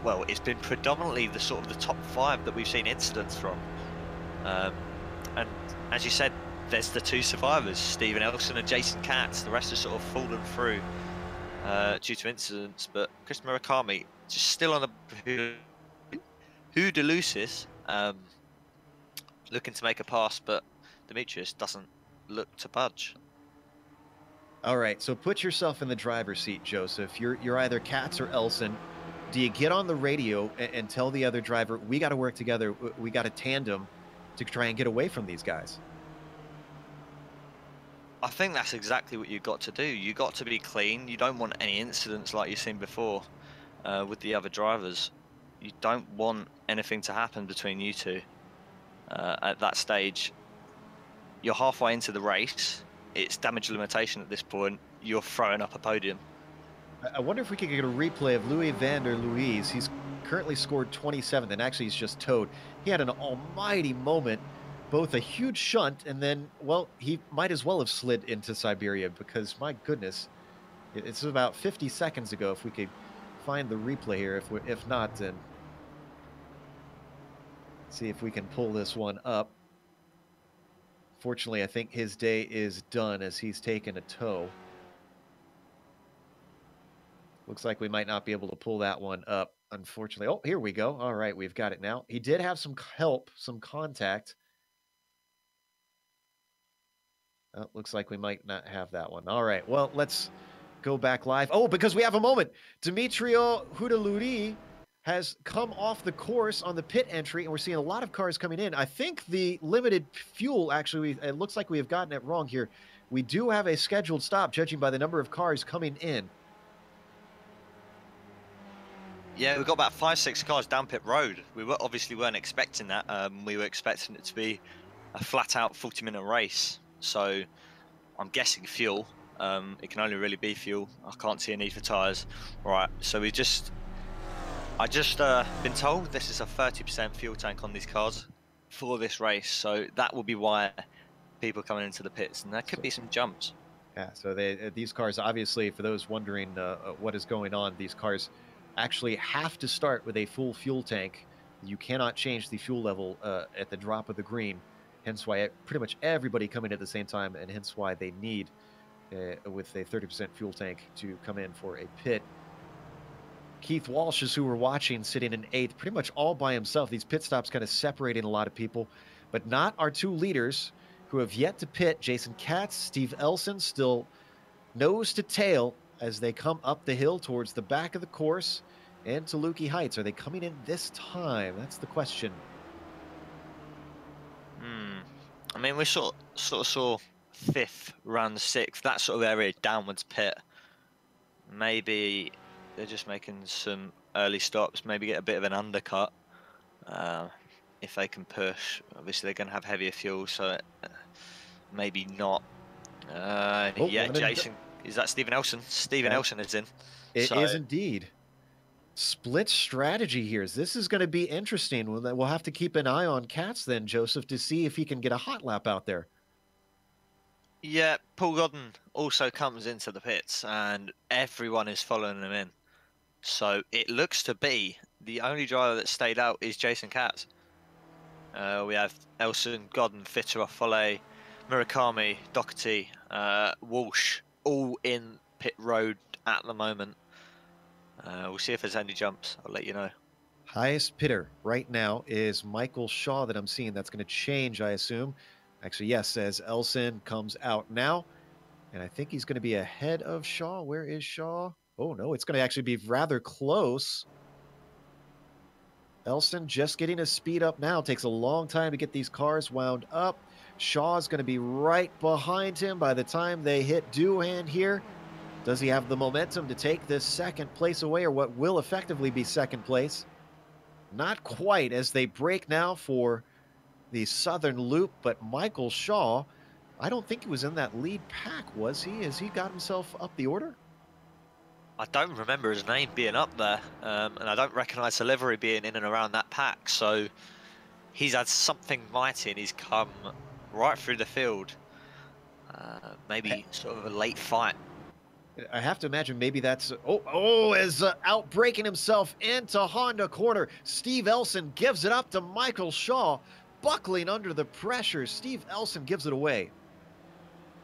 Well, it's been predominantly the sort of the top 5 that we've seen incidents from. And as you said, there's the 2 survivors, Stephen Elson and Jason Katz. The rest have sort of fallen through due to incidents, but Chris Murakami just still on the Huda Lucis, looking to make a pass, but Demetrius doesn't look to budge. All right, so put yourself in the driver's seat, Joseph. You're either Katz or Elson. Do you get on the radio and tell the other driver, we got to work together, we got a tandem to try and get away from these guys? I think that's exactly what you've got to do. You've got to be clean. You don't want any incidents like you've seen before with the other drivers. You don't want anything to happen between you two at that stage. You're halfway into the race. It's damage limitation at this point. You're throwing up a podium. I wonder if we could get a replay of Louis van der Luis. He's currently scored 27th, and actually he's just towed. He had an almighty moment, both a huge shunt, and then, well, he might as well have slid into Siberia because, my goodness, it's about 50 seconds ago. If we could find the replay here. If not, then see if we can pull this one up. Fortunately, I think his day is done as he's taken a tow. Looks like we might not be able to pull that one up, unfortunately. Oh, here we go. All right, we've got it now. He did have some help, some contact. Oh, looks like we might not have that one. All right, well, let's go back live. Oh, because we have a moment. Dimitrio Hudaluri has come off the course on the pit entry, and we're seeing a lot of cars coming in. I think the limited fuel, actually, it looks like we have gotten it wrong here. We do have a scheduled stop, judging by the number of cars coming in. Yeah, we've got about 5-6 cars down pit road. We obviously weren't expecting that. We were expecting it to be a flat-out 40-minute race. So I'm guessing fuel. It can only really be fuel. I can't see a need for tyres. Right, so I just been told this is a 30% fuel tank on these cars for this race. So that will be why people coming into the pits, and there could be some jumps. Yeah, so these cars, obviously, for those wondering what is going on, these cars actually have to start with a full fuel tank. You cannot change the fuel level at the drop of the green, hence why pretty much everybody coming at the same time, and hence why they need, with a 30% fuel tank, to come in for a pit. Keith Walsh is who we're watching, sitting in 8th, pretty much all by himself. These pit stops kind of separating a lot of people, but not our two leaders who have yet to pit. Jason Katz, Steve Elson, still nose to tail as they come up the hill towards the back of the course and to Lukey Heights. Are they coming in this time? That's the question. I mean, we sort of saw 5th, round the 6th, that sort of area, downwards pit. Maybe they're just making some early stops, maybe get a bit of an undercut. If they can push, obviously they're going to have heavier fuel, so maybe not. Yeah, Jason, is that Stephen Elson? Stephen Elson is in. It is indeed. Split strategy here. This is going to be interesting. We'll have to keep an eye on Katz then, Joseph, to see if he can get a hot lap out there. Yeah, Paul Godden also comes into the pits, and everyone is following him in. So it looks to be the only driver that stayed out is Jason Katz. We have Elson, Godden, Fitter, Foley, Murakami, Doherty, Walsh, all in pit road at the moment. We'll see if there's any jumps. I'll let you know. Highest pitter right now is Michael Shaw that I'm seeing. That's going to change, I assume. Actually, yes, as Elson comes out now. And I think he's going to be ahead of Shaw. Where is Shaw? Oh, no, it's going to actually be rather close. Elson just getting his speed up now. Takes a long time to get these cars wound up. Shaw's going to be right behind him by the time they hit Doohan here. Does he have the momentum to take this second place away, or what will effectively be second place? Not quite, as they break now for the Southern Loop, but Michael Shaw, I don't think he was in that lead pack, was he? Has he got himself up the order? I don't remember his name being up there, and I don't recognise the livery being in and around that pack, so he's had something mighty and he's come right through the field. Maybe sort of a late fight. I have to imagine maybe that's... as outbreaking himself into Honda corner. Steve Elson gives it up to Michael Shaw, buckling under the pressure. Steve Elson gives it away.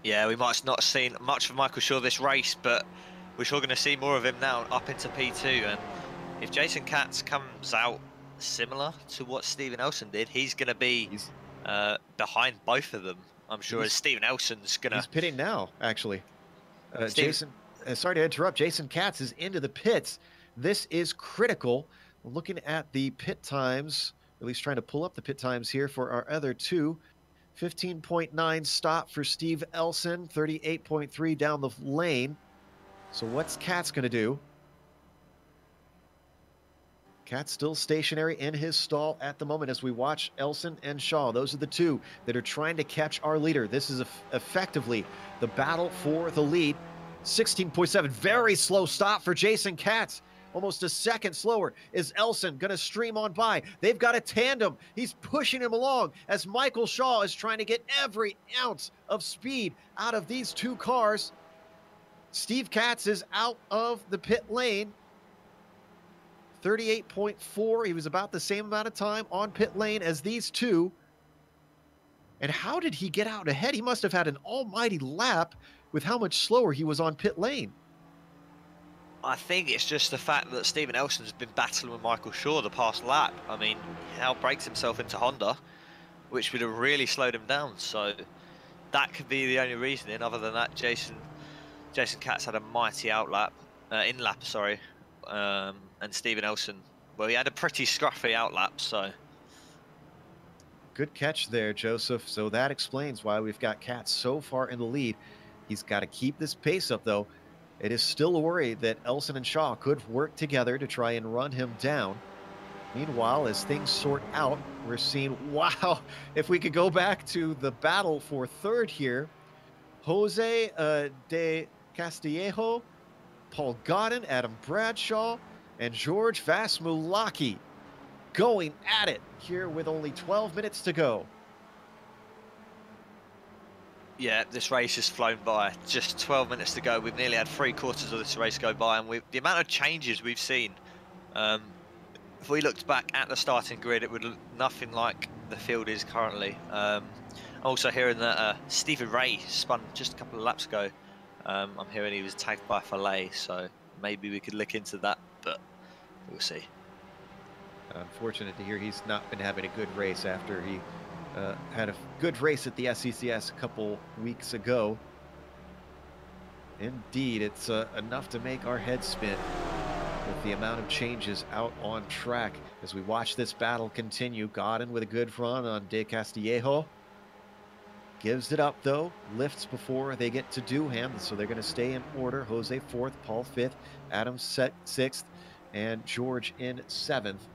Yeah, we might not have seen much of Michael Shaw this race, but we're sure going to see more of him now up into P2. And if Jason Katz comes out similar to what Stephen Elson did, he's going to be behind both of them, I'm sure, as Stephen Elson's going to... He's pitting now, actually. Jason, sorry to interrupt. Jason Katz is into the pits. This is critical. Looking at the pit times, at least trying to pull up the pit times here for our other two. 15.9 stop for Steve Elson, 38.3 down the lane. So what's Katz going to do? Katz still stationary in his stall at the moment as we watch Elson and Shaw. Those are the two that are trying to catch our leader. This is effectively the battle for the lead. 16.7, very slow stop for Jason Katz. Almost a second slower. Is Elson going to stream on by? They've got a tandem. He's pushing him along as Michael Shaw is trying to get every ounce of speed out of these two cars. Steve Katz is out of the pit lane. 38.4. He was about the same amount of time on pit lane as these two. And how did he get out ahead? He must have had an almighty lap with how much slower he was on pit lane. I think it's just the fact that Stephen Elson's been battling with Michael Shaw the past lap. I mean, he now breaks himself into Honda, which would have really slowed him down. So that could be the only reasoning. Other than that, Jason Katz had a mighty in-lap, sorry. And Stephen Elson, well, he had a pretty scruffy outlap, so. Good catch there, Joseph. So that explains why we've got Katz so far in the lead. He's got to keep this pace up, though. It is still a worry that Elson and Shaw could work together to try and run him down. Meanwhile, as things sort out, we're seeing, wow, if we could go back to the battle for third here, Jose de Castillejo, Paul Godin, Adam Bradshaw, and George Vasmulaki going at it here with only 12 minutes to go. Yeah, this race has flown by. Just 12 minutes to go. We've nearly had 3/4 of this race go by, and the amount of changes we've seen. If we looked back at the starting grid, it would look nothing like the field is currently. Also hearing that Stephen Ray spun just a couple of laps ago. I'm hearing he was tagged by Phillip, so maybe we could look into that, but we'll see. Unfortunate to hear he's not been having a good race after he had a good race at the SCCS a couple weeks ago. Indeed, it's enough to make our heads spin with the amount of changes out on track as we watch this battle continue. Godin with a good run on De Castillejo. Gives it up, though. Lifts before they get to Dooham, so they're going to stay in order. Jose 4th, Paul 5th, Adam 6th, and George in 7th.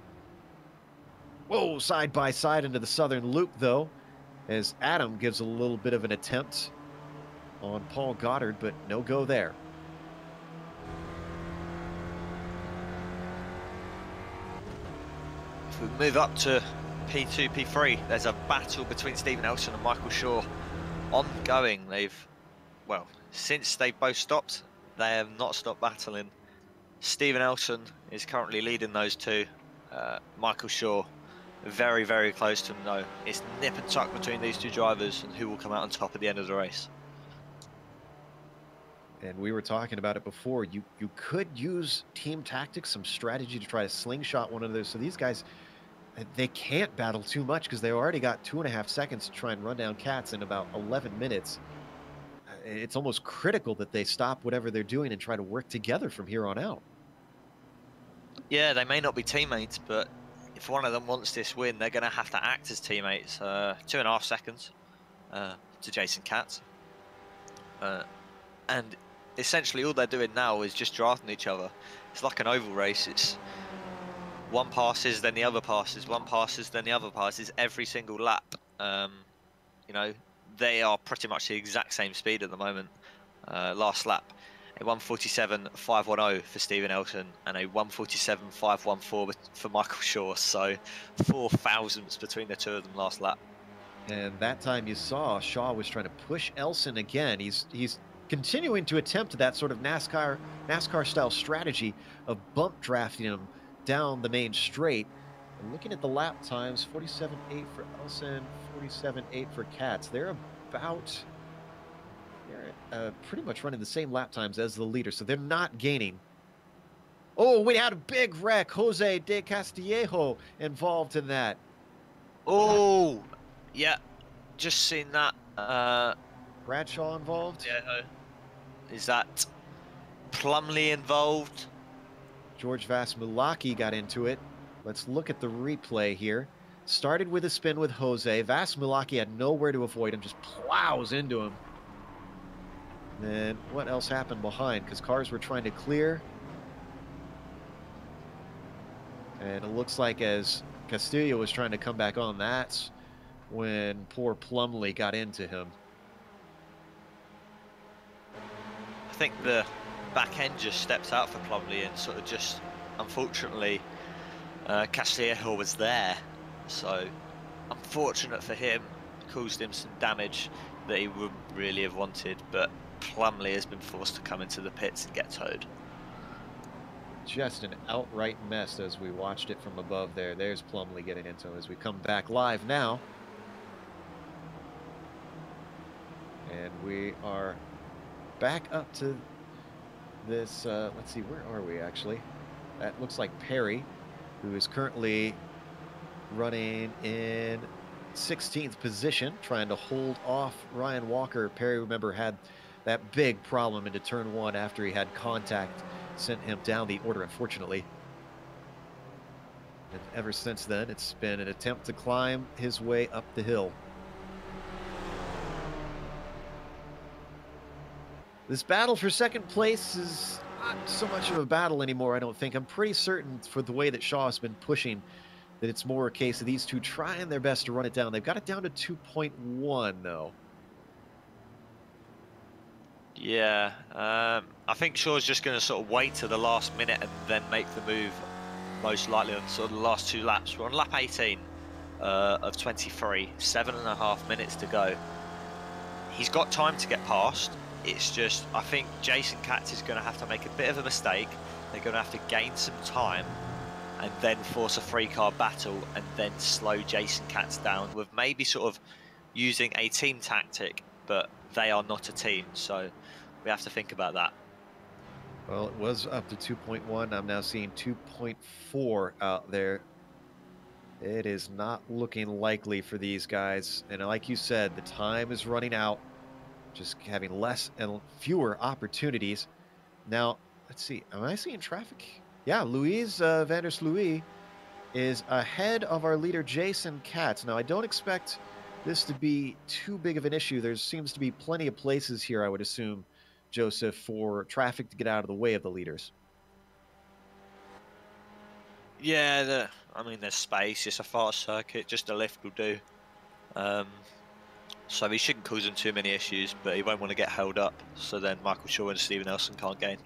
Whoa, side by side into the southern loop, though, as Adam gives a little bit of an attempt on Paul Goddard, but no go there. If we move up to P2, P3, there's a battle between Stephen Elson and Michael Shaw ongoing. Well, since they've both stopped, they have not stopped battling. Stephen Elson is currently leading those two. Michael Shaw very, very close to him, though. It's nip and tuck between these two drivers and who will come out on top at the end of the race. And we were talking about it before. You could use team tactics, some strategy to try to slingshot one another. So these guys, they can't battle too much because they already got 2.5 seconds to try and run down Cats in about 11 minutes. It's almost critical that they stop whatever they're doing and try to work together from here on out. Yeah, they may not be teammates, but if one of them wants this win, they're going to have to act as teammates. 2.5 seconds to Jason Katz. And essentially all they're doing now is just drafting each other. It's like an oval race. It's one passes, then the other passes, one passes, then the other passes every single lap. You know, they are pretty much the exact same speed at the moment. Last lap, a 1:47.510 for Stephen Elson and a 1:47.514 for Michael Shaw. So 4 thousandths between the two of them last lap. And that time you saw Shaw was trying to push Elson again. He's continuing to attempt that sort of NASCAR style strategy of bump drafting him down the main straight. And looking at the lap times, 47.8 for Elson, 47.8 for Katz. They're pretty much running the same lap times as the leader, so they're not gaining. Oh, we had a big wreck. Jose de Castillejo involved in that. Oh, yeah, just seen that. Bradshaw involved? Yeah. Is that Plumley involved? George Vasmulaki got into it. Let's look at the replay here. Started with a spin with Jose. Vasmulaki had nowhere to avoid him, just plows into him. Then what else happened behind? Because cars were trying to clear. And it looks like as Castillo was trying to come back on, that's when poor Plumley got into him. I think the back end just steps out for Plumley and sort of just, unfortunately, Castillejo was there. So, unfortunate for him, caused him some damage that he wouldn't really have wanted, but Plumley has been forced to come into the pits and get towed. Just an outright mess as we watched it from above there. There's Plumley getting into him as we come back live now. And we are back up to this, let's see, where are we actually? That looks like Perry, who is currently running in 16th position, trying to hold off Ryan Walker. Perry, remember, had that big problem into turn 1 after he had contact, sent him down the order, unfortunately. And ever since then, it's been an attempt to climb his way up the hill. This battle for second place is not so much of a battle anymore, I don't think. I'm pretty certain for the way that Shaw has been pushing that it's more a case of these two trying their best to run it down. They've got it down to 2.1, though. Yeah, I think Shaw's just going to sort of wait to the last minute and then make the move, most likely on sort of the last 2 laps. We're on lap 18 of 23, 7.5 minutes to go. He's got time to get past. It's just, I think Jason Katz is going to have to make a bit of a mistake. They're going to have to gain some time and then force a 3-car battle and then slow Jason Katz down with maybe sort of using a team tactic, but they are not a team, so we have to think about that. Well, it was up to 2.1. I'm now seeing 2.4 out there. It is not looking likely for these guys. And like you said, the time is running out. Just having less and fewer opportunities. Now, let's see. Am I seeing traffic? Yeah, Louise Vandersloot is ahead of our leader, Jason Katz. Now, I don't expect this to be too big of an issue. There seems to be plenty of places here, I would assume, Joseph, for traffic to get out of the way of the leaders. Yeah, I mean, there's space. It's a fast circuit. Just a lift will do. So he shouldn't cause him too many issues, but he won't want to get held up. So then Michael Shaw and Steven Nelson can't gain.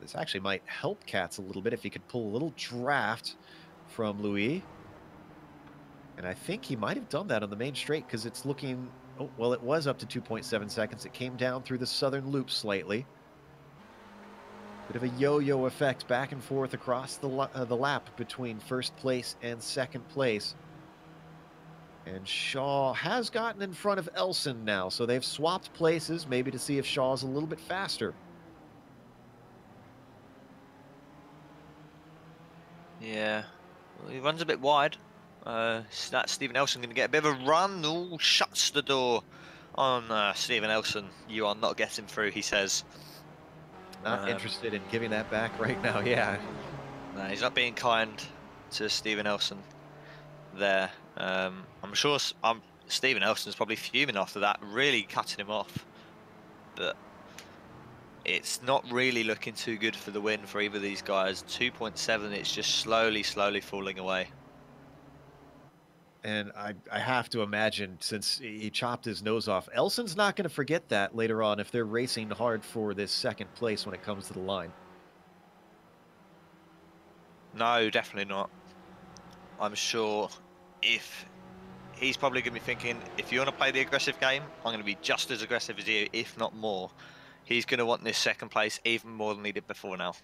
This actually might help Katz a little bit if he could pull a little draft from Louis. And I think he might have done that on the main straight because it's looking... Oh, well, it was up to 2.7 seconds. It came down through the southern loop slightly. Bit of a yo-yo effect back and forth across the lap between first place and second place. And Shaw has gotten in front of Elson now, so they've swapped places, maybe to see if Shaw's a little bit faster. Yeah, well, he runs a bit wide. That's Steven Nelson going to get a bit of a run. Oh, shuts the door on Steven Nelson. You are not getting through, he says. Not interested in giving that back right now, yeah. No, he's not being kind to Steven Nelson there. I'm sure Steven Nelson's probably fuming after that, really cutting him off. But it's not really looking too good for the win for either of these guys. 2.7, it's just slowly falling away. And I have to imagine, since he chopped his nose off, Elson's not going to forget that later on if they're racing hard for this second place when it comes to the line. No, definitely not. I'm sure if he's probably going to be thinking, if you want to play the aggressive game, I'm going to be just as aggressive as you, if not more. He's going to want this second place even more than he did before now.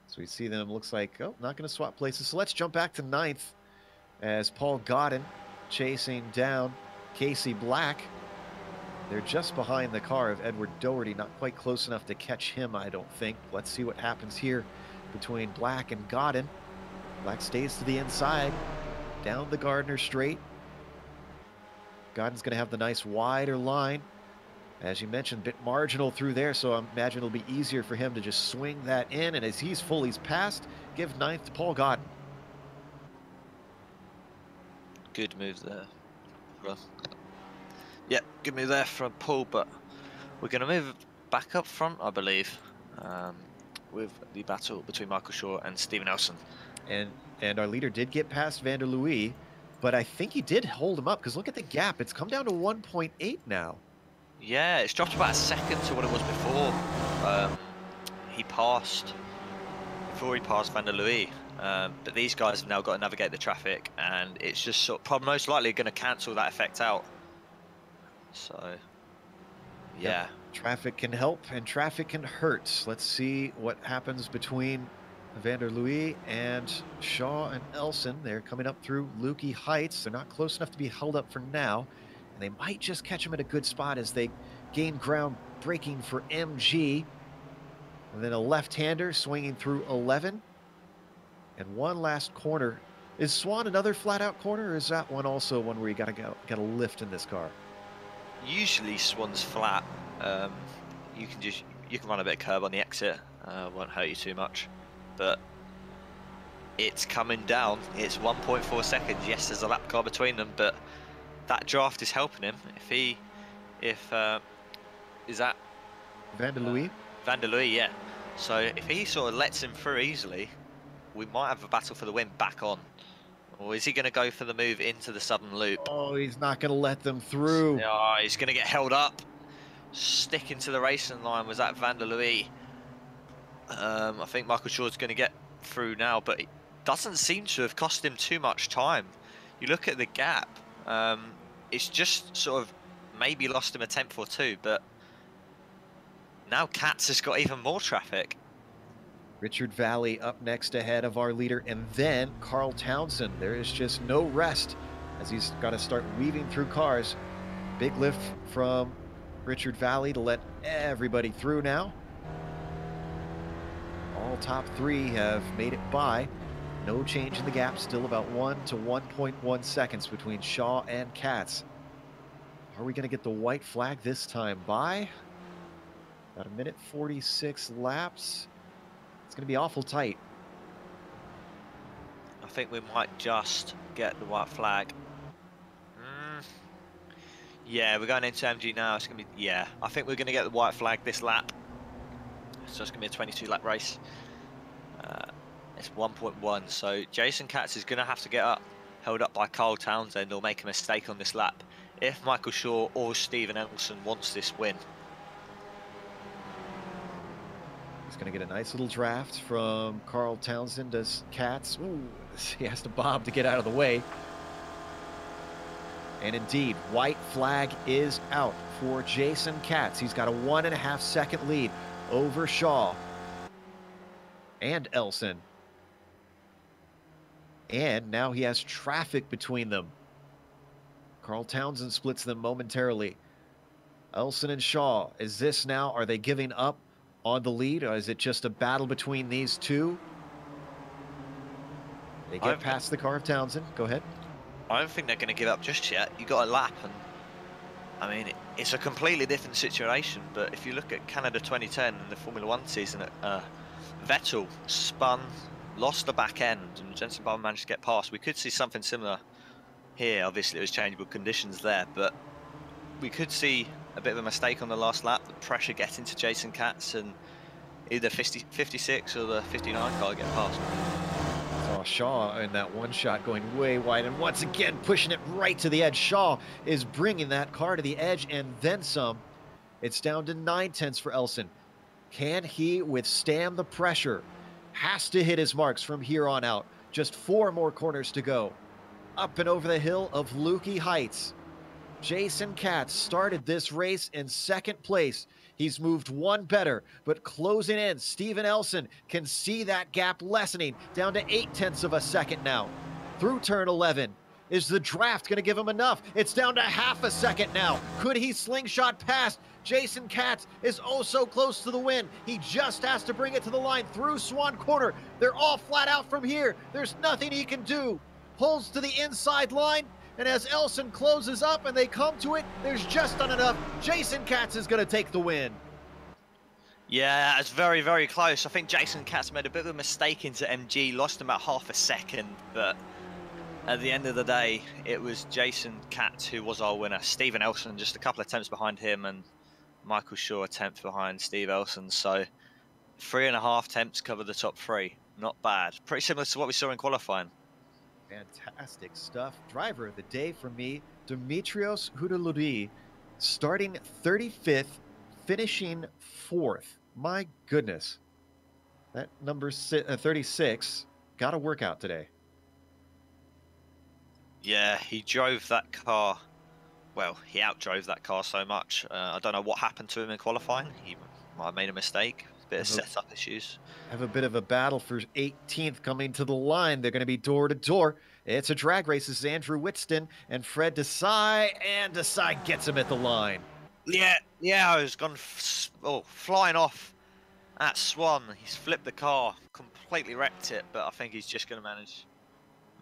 So we see them, looks like, oh, not going to swap places. So let's jump back to 9th as Paul Godden chasing down Casey Black. They're just behind the car of Edward Doherty, not quite close enough to catch him, I don't think. Let's see what happens here between Black and Godden. Black stays to the inside, down the Gardner straight. Godden's going to have the nice wider line. As you mentioned, a bit marginal through there, so I imagine it'll be easier for him to just swing that in. And as he's passed, give 9th to Paul Godden. Good move there. Yeah, good move there from Paul, but we're going to move back up front, I believe, with the battle between Michael Shaw and Steven Nelson. And our leader did get past Vanderlooy, but I think he did hold him up, because look at the gap. It's come down to 1.8 now. Yeah, it's dropped about a second to what it was before. Before he passed Vanderlooy. But these guys have now got to navigate the traffic, and it's just sort of most likely going to cancel that effect out. So, yeah. Yep. Traffic can help and traffic can hurt. Let's see what happens between Vanderlooy and Shaw and Elson. They're coming up through Lukey Heights. They're not close enough to be held up for now. And they might just catch him at a good spot as they gain ground, braking for MG. And then a left-hander swinging through 11. And one last corner. Is Swan another flat-out corner, or is that one also one where you got to lift in this car? Usually Swan's flat. You can run a bit of curb on the exit. Won't hurt you too much. But it's coming down. It's 1.4 seconds. Yes, there's a lap car between them, but that draft is helping him. Is that Van der Louis. Van der Louis, yeah. So if he sort of lets him through easily, we might have a battle for the win back on. Or is he going to go for the move into the southern loop? Oh, he's not going to let them through. Oh, he's going to get held up. Sticking to the racing line was that Van der Louis. I think Michael Shaw's going to get through now, but it doesn't seem to have cost him too much time. You look at the gap, it's just sort of maybe lost him a tenth or two, but now Katz has got even more traffic. Richard Valley up next ahead of our leader, and then Carl Townsend. There is just no rest as he's got to start weaving through cars. Big lift from Richard Valley to let everybody through now. All top three have made it by. No change in the gap, still about 1 to 1.1 seconds between Shaw and Katz. Are we going to get the white flag this time by? About 1:46 laps. It's going to be awful tight. I think we might just get the white flag. Yeah, we're going into MG now. It's going to be, yeah, I think we're going to get the white flag this lap. So it's going to be a 22 lap race. It's 1.1, so Jason Katz is going to have to get up, held up by Carl Townsend, or make a mistake on this lap if Michael Shaw or Steven Elson wants this win. He's going to get a nice little draft from Carl Townsend as Katz. Ooh, he has to bob to get out of the way. And indeed, white flag is out for Jason Katz. He's got a 1.5 second lead over Shaw and Elson. And now he has traffic between them. Carl Townsend splits them momentarily. Elson and Shaw, is this now, are they giving up on the lead, or is it just a battle between these two? They get past the car of Townsend. Go ahead. I don't think they're going to give up just yet. You got a lap, and I mean, it's a completely different situation. But if you look at Canada 2010 and the Formula One season, Vettel spun, lost the back end, and Jenson Button managed to get past. We could see something similar here. Obviously, it was changeable conditions there, but we could see a bit of a mistake on the last lap, the pressure getting to Jason Katz, and either 56 or the 59 car get past. Saw Shaw in that one shot going way wide, and once again pushing it right to the edge. Shaw is bringing that car to the edge and then some. It's down to 9/10 for Elson. Can he withstand the pressure? Has to hit his marks from here on out. Just 4 more corners to go. Up and over the hill of Lukey Heights. Jason Katz started this race in 2nd place. He's moved 1 better, but closing in, Steven Elson can see that gap lessening down to 0.8 of a second now. Through turn 11. Is the draft going to give him enough? It's down to 0.5 second now. Could he slingshot past? Jason Katz is oh so close to the win. He just has to bring it to the line through Swan Corner. They're all flat out from here. There's nothing he can do. Pulls to the inside line, and as Elson closes up and they come to it, there's just not enough. Jason Katz is going to take the win. Yeah, it's very, very close. I think Jason Katz made a bit of a mistake into MG, lost him about 0.5 second, but at the end of the day, it was Jason Katz who was our winner. Steven Elson just a couple of attempts behind him, and Michael Shaw a tenth behind Steve Elson. So 3.5 attempts covered the top 3. Not bad. Pretty similar to what we saw in qualifying. Fantastic stuff. Driver of the day for me, Dimitrios Houdalouris, starting 35th, finishing 4th. My goodness. That number 36 got a workout today. Yeah, he drove that car. Well, he outdrove that car so much. I don't know what happened to him in qualifying. He might have made a mistake. A bit of setup issues. Have a bit of a battle for 18th coming to the line. They're going to be door to door. It's a drag race. This is Andrew Whitston and Fred Desai, and Desai gets him at the line. Yeah, I was gone flying off at Swan. He's flipped the car, completely wrecked it, but I think he's just going to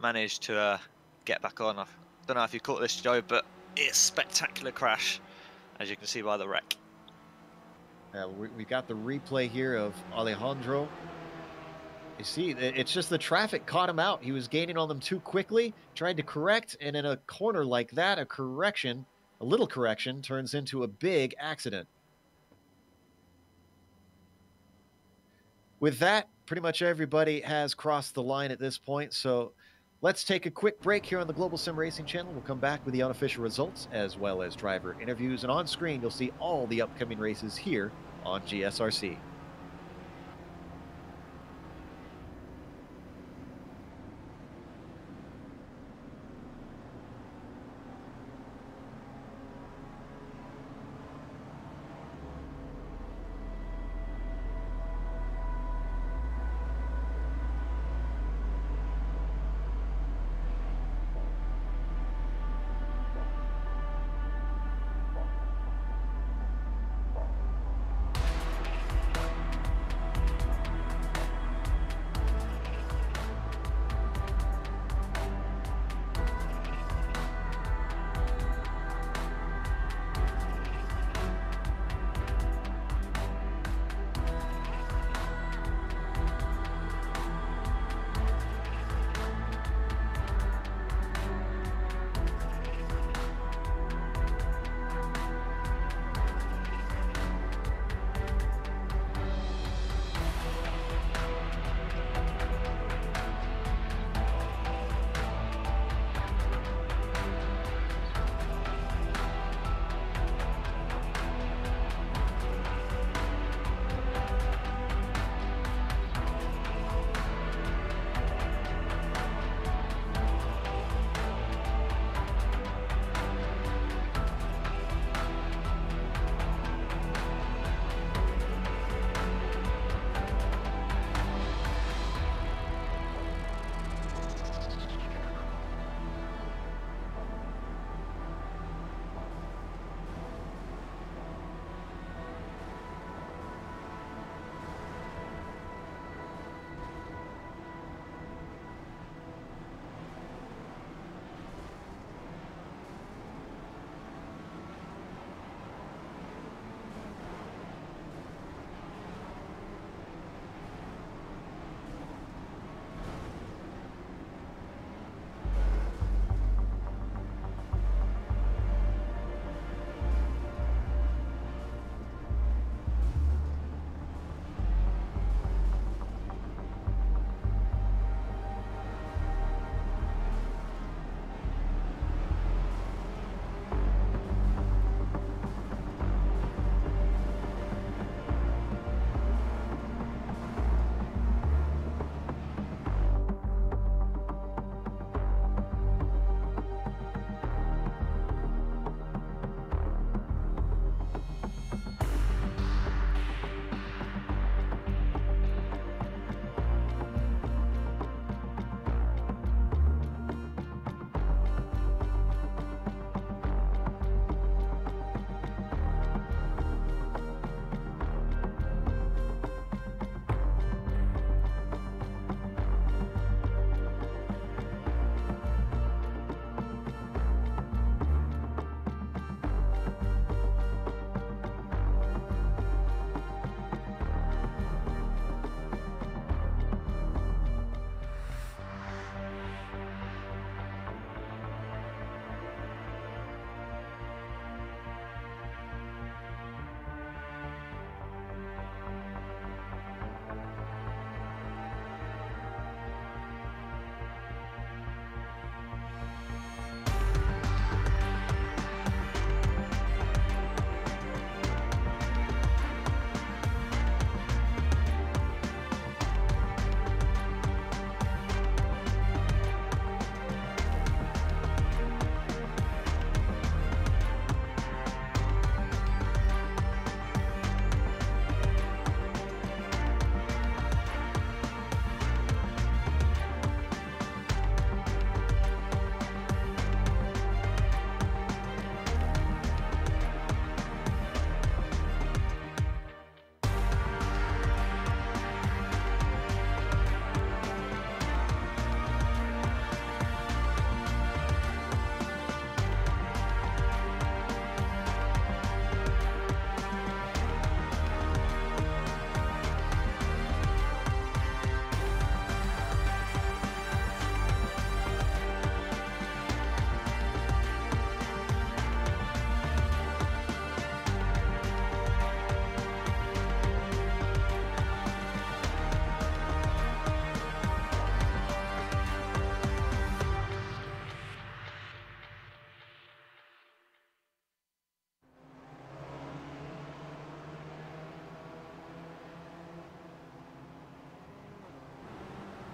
manage to get back on. I don't know if you caught this, Joe, but it's a spectacular crash, as you can see by the wreck. We got the replay here of Alejandro. You see, it's just the traffic caught him out. He was gaining on them too quickly, tried to correct, and in a corner like that, a little correction, turns into a big accident. With that, pretty much everybody has crossed the line at this point. So let's take a quick break here on the Global Sim Racing channel. We'll come back with the unofficial results as well as driver interviews. And on screen, you'll see all the upcoming races here on GSRC.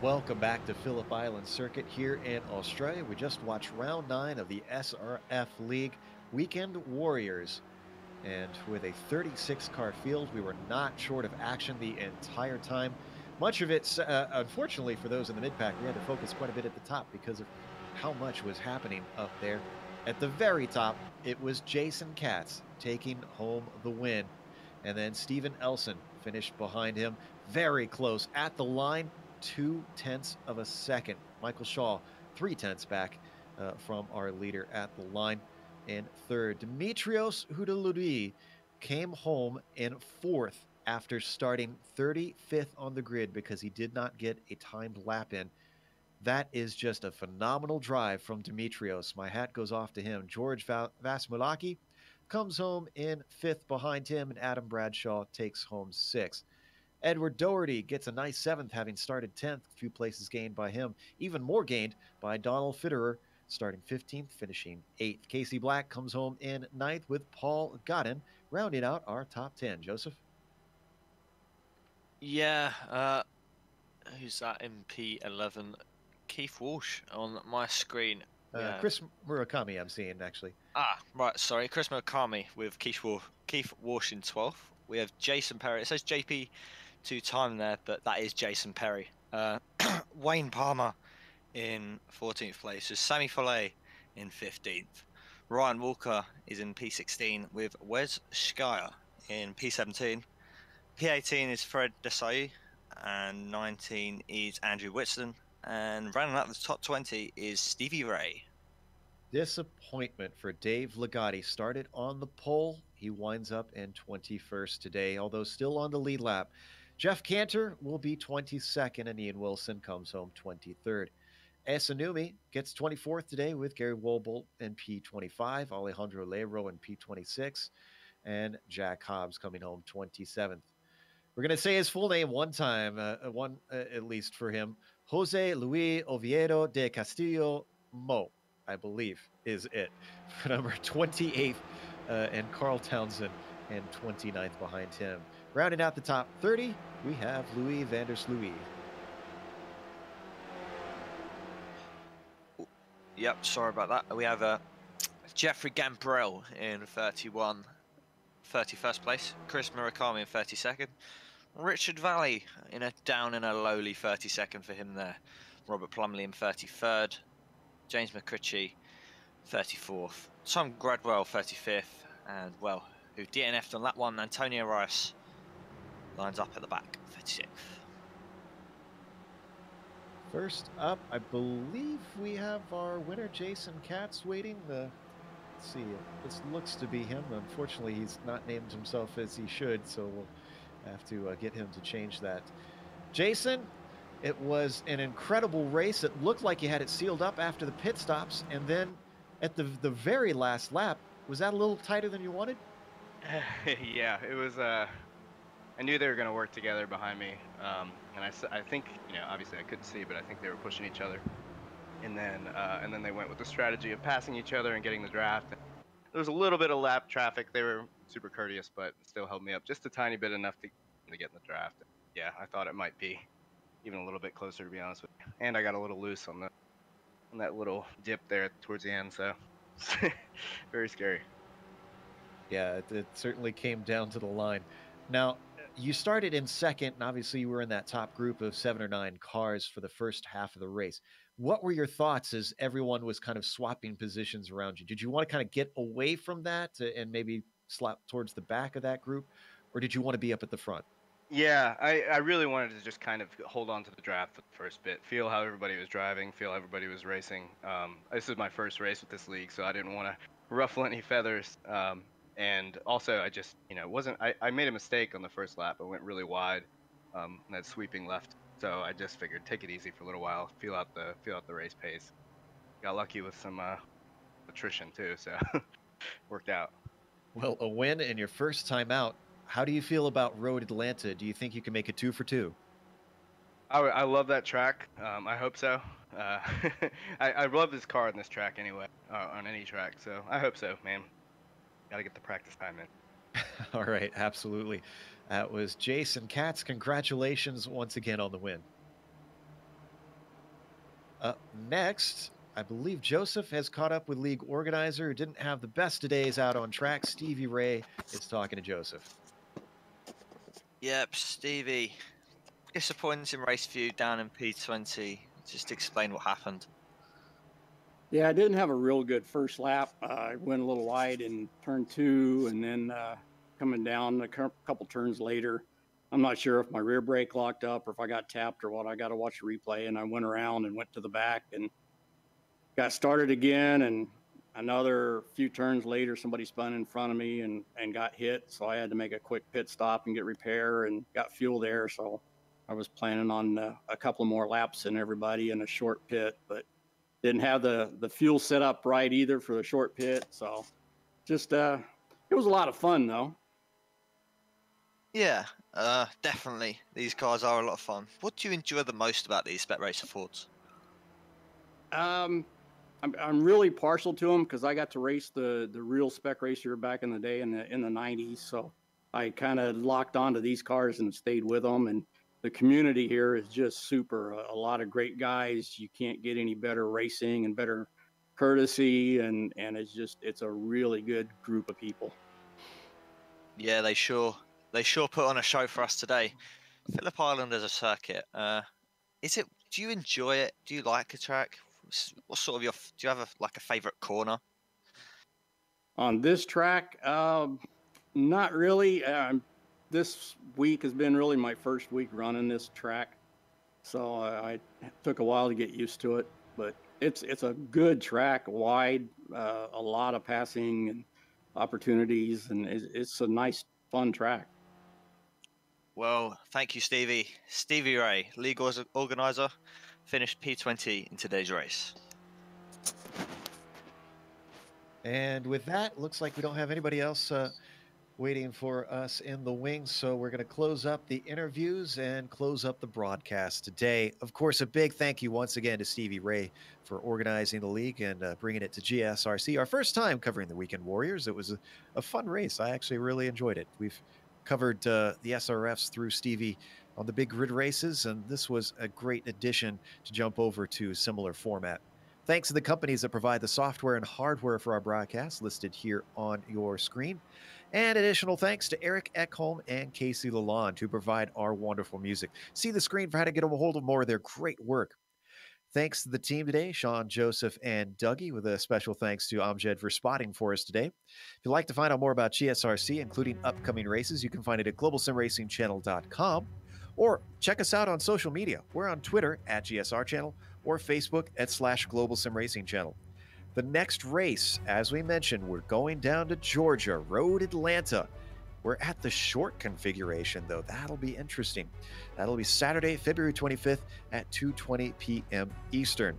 Welcome back to Phillip Island Circuit here in Australia. We just watched round 9 of the SRF League Weekend Warriors. And with a 36-car field, we were not short of action the entire time. Much of it, unfortunately for those in the mid-pack, we had to focus quite a bit at the top because of how much was happening up there. At the very top, it was Jason Katz taking home the win. And then Steven Elson finished behind him, very close at the line, 0.2 of a second. Michael Shaw, 0.3 back from our leader at the line. In third, Dimitrios Houdeludi came home in fourth after starting 35th on the grid because he did not get a timed lap in. That is just a phenomenal drive from Dimitrios. My hat goes off to him. George Vasmulaki comes home in fifth behind him, and Adam Bradshaw takes home sixth. Edward Doherty gets a nice seventh, having started 10th. A few places gained by him. Even more gained by Donald Fitterer, starting 15th, finishing 8th. Casey Black comes home in 9th with Paul Godden, rounding out our top 10. Joseph? Yeah, who's that in P11? Keith Walsh on my screen. Chris Murakami, I'm seeing, actually. Ah, right, sorry. Chris Murakami with Keith Walsh in 12th. We have Jason Perry. It says JP 2-time there, but that is Jason Perry. Wayne Palmer in 14th place. So Sammy Follet in 15th. Ryan Walker is in P16 with Wes Schreier in P17. P18 is Fred Desai, and 19 is Andrew Whitson, and rounding out the top 20 is Stevie Ray. Disappointment for Dave Ligotti. Started on the pole. He winds up in 21st today, although still on the lead lap. Jeff Cantor will be 22nd, and Ian Wilson comes home 23rd. Esanumi gets 24th today with Gary Wobolt in P25, Alejandro Leiro in P26, and Jack Hobbs coming home 27th. We're going to say his full name one time, at least for him. Jose Luis Oviedo de Castillo Mo, I believe, is it. For number 28th, and Carl Townsend, and 29th behind him. Rounding out the top 30, we have Louis Vandersloot. Yep, sorry about that. We have Jeffrey Gambrell in 31st place. Chris Murakami in 32nd. Richard Valley down in a lowly 32nd for him there. Robert Plumley in 33rd. James McCritchie 34th. Tom Gradwell 35th. And, well, who DNF'd on that one, Antonio Rice lines up at the back, 36th. First up, I believe we have our winner, Jason Katz, waiting. Let's see, this looks to be him. Unfortunately, he's not named himself as he should, so we'll have to get him to change that. Jason, it was an incredible race. It looked like you had it sealed up after the pit stops, and then at the very last lap, was that a little tighter than you wanted? Yeah, it was. I knew they were going to work together behind me, and I think, obviously I couldn't see, but I think they were pushing each other, and then they went with the strategy of passing each other and getting the draft. There was a little bit of lap traffic. They were super courteous, but still held me up just a tiny bit, enough to get in the draft. Yeah, I thought it might be even a little bit closer, to be honest with you. And I got a little loose on that little dip there towards the end, so very scary. Yeah, it certainly came down to the line. Now, you started in second, and obviously you were in that top group of 7 or 9 cars for the first half of the race. What were your thoughts as everyone was kind of swapping positions around you? Did you want to kind of get away from that and maybe slap towards the back of that group, or did you want to be up at the front? Yeah, I really wanted to just kind of hold on to the draft for the first bit, feel how everybody was driving, feel how everybody was racing. This is my first race with this league, so I didn't want to ruffle any feathers. And also, I just, I made a mistake on the first lap. I went really wide, and had sweeping left. So I just figured, take it easy for a little while, feel out the race pace. Got lucky with some attrition too, so worked out. Well, a win and your first time out. How do you feel about Road Atlanta? Do you think you can make it 2 for 2? I love that track. I hope so. I love this car on this track anyway, on any track. So I hope so, man. Got to get the practice time in. All right, absolutely. That was Jason Katz. Congratulations once again on the win. Up next, I believe Joseph has caught up with league organizer who didn't have the best of days out on track. Stevie Ray is talking to Joseph. Yep, Stevie. Disappointing race for you down in P20. Just explain what happened. Yeah, I didn't have a real good first lap. I went a little wide in turn 2, and then coming down a couple turns later, I'm not sure if my rear brake locked up or if I got tapped or what. I got to watch the replay, and I went around and went to the back and got started again. And another few turns later, somebody spun in front of me and got hit. So I had to make a quick pit stop and get repair and got fuel there. So I was planning on a couple more laps than everybody in a short pit, but didn't have the fuel set up right either for the short pit. So just, it was a lot of fun though. Yeah, definitely. These cars are a lot of fun. What do you enjoy the most about these Spec Racer Fords? I'm really partial to them because I got to race the real Spec Racer back in the day in the 90s. So I kind of locked onto these cars and stayed with them. And the community here is just super. A lot of great guys. You can't get any better racing and better courtesy, and it's a really good group of people. Yeah, they sure put on a show for us today. Phillip Island as a circuit. Do you enjoy it? Do you like the track? What sort of do you have a favorite corner? On this track, not really. This week has been really my first week running this track, so I took a while to get used to it. But it's a good track, wide, a lot of passing and opportunities, and it's a nice, fun track. Well, thank you, Stevie. Stevie Ray, league organizer, finished P20 in today's race. And with that, looks like we don't have anybody else waiting for us in the wings. So we're going to close up the interviews and close up the broadcast today. Of course, a big thank you once again to Stevie Ray for organizing the league and bringing it to GSRC. Our first time covering the Weekend Warriors. It was a fun race. I actually really enjoyed it. We've covered the SRFs through Stevie on the big grid races, and this was a great addition to jump over to a similar format. Thanks to the companies that provide the software and hardware for our broadcast listed here on your screen. And additional thanks to Eric Ekholm and Casey Lalonde who provide our wonderful music. See the screen for how to get a hold of more of their great work. Thanks to the team today, Sean, Joseph, and Dougie, with a special thanks to Amjad for spotting for us today. If you'd like to find out more about GSRC, including upcoming races, you can find it at globalsimracingchannel.com, or check us out on social media. We're on Twitter at GSR Channel or Facebook at /Global Sim Racing Channel. The next race, as we mentioned, we're going down to Georgia, Road Atlanta. We're at the short configuration, though. That'll be interesting. That'll be Saturday, February 25th at 2:20 p.m. Eastern.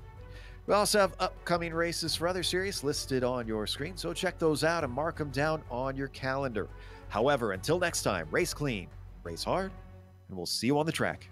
We also have upcoming races for other series listed on your screen, so check those out and mark them down on your calendar. However, until next time, race clean, race hard, and we'll see you on the track.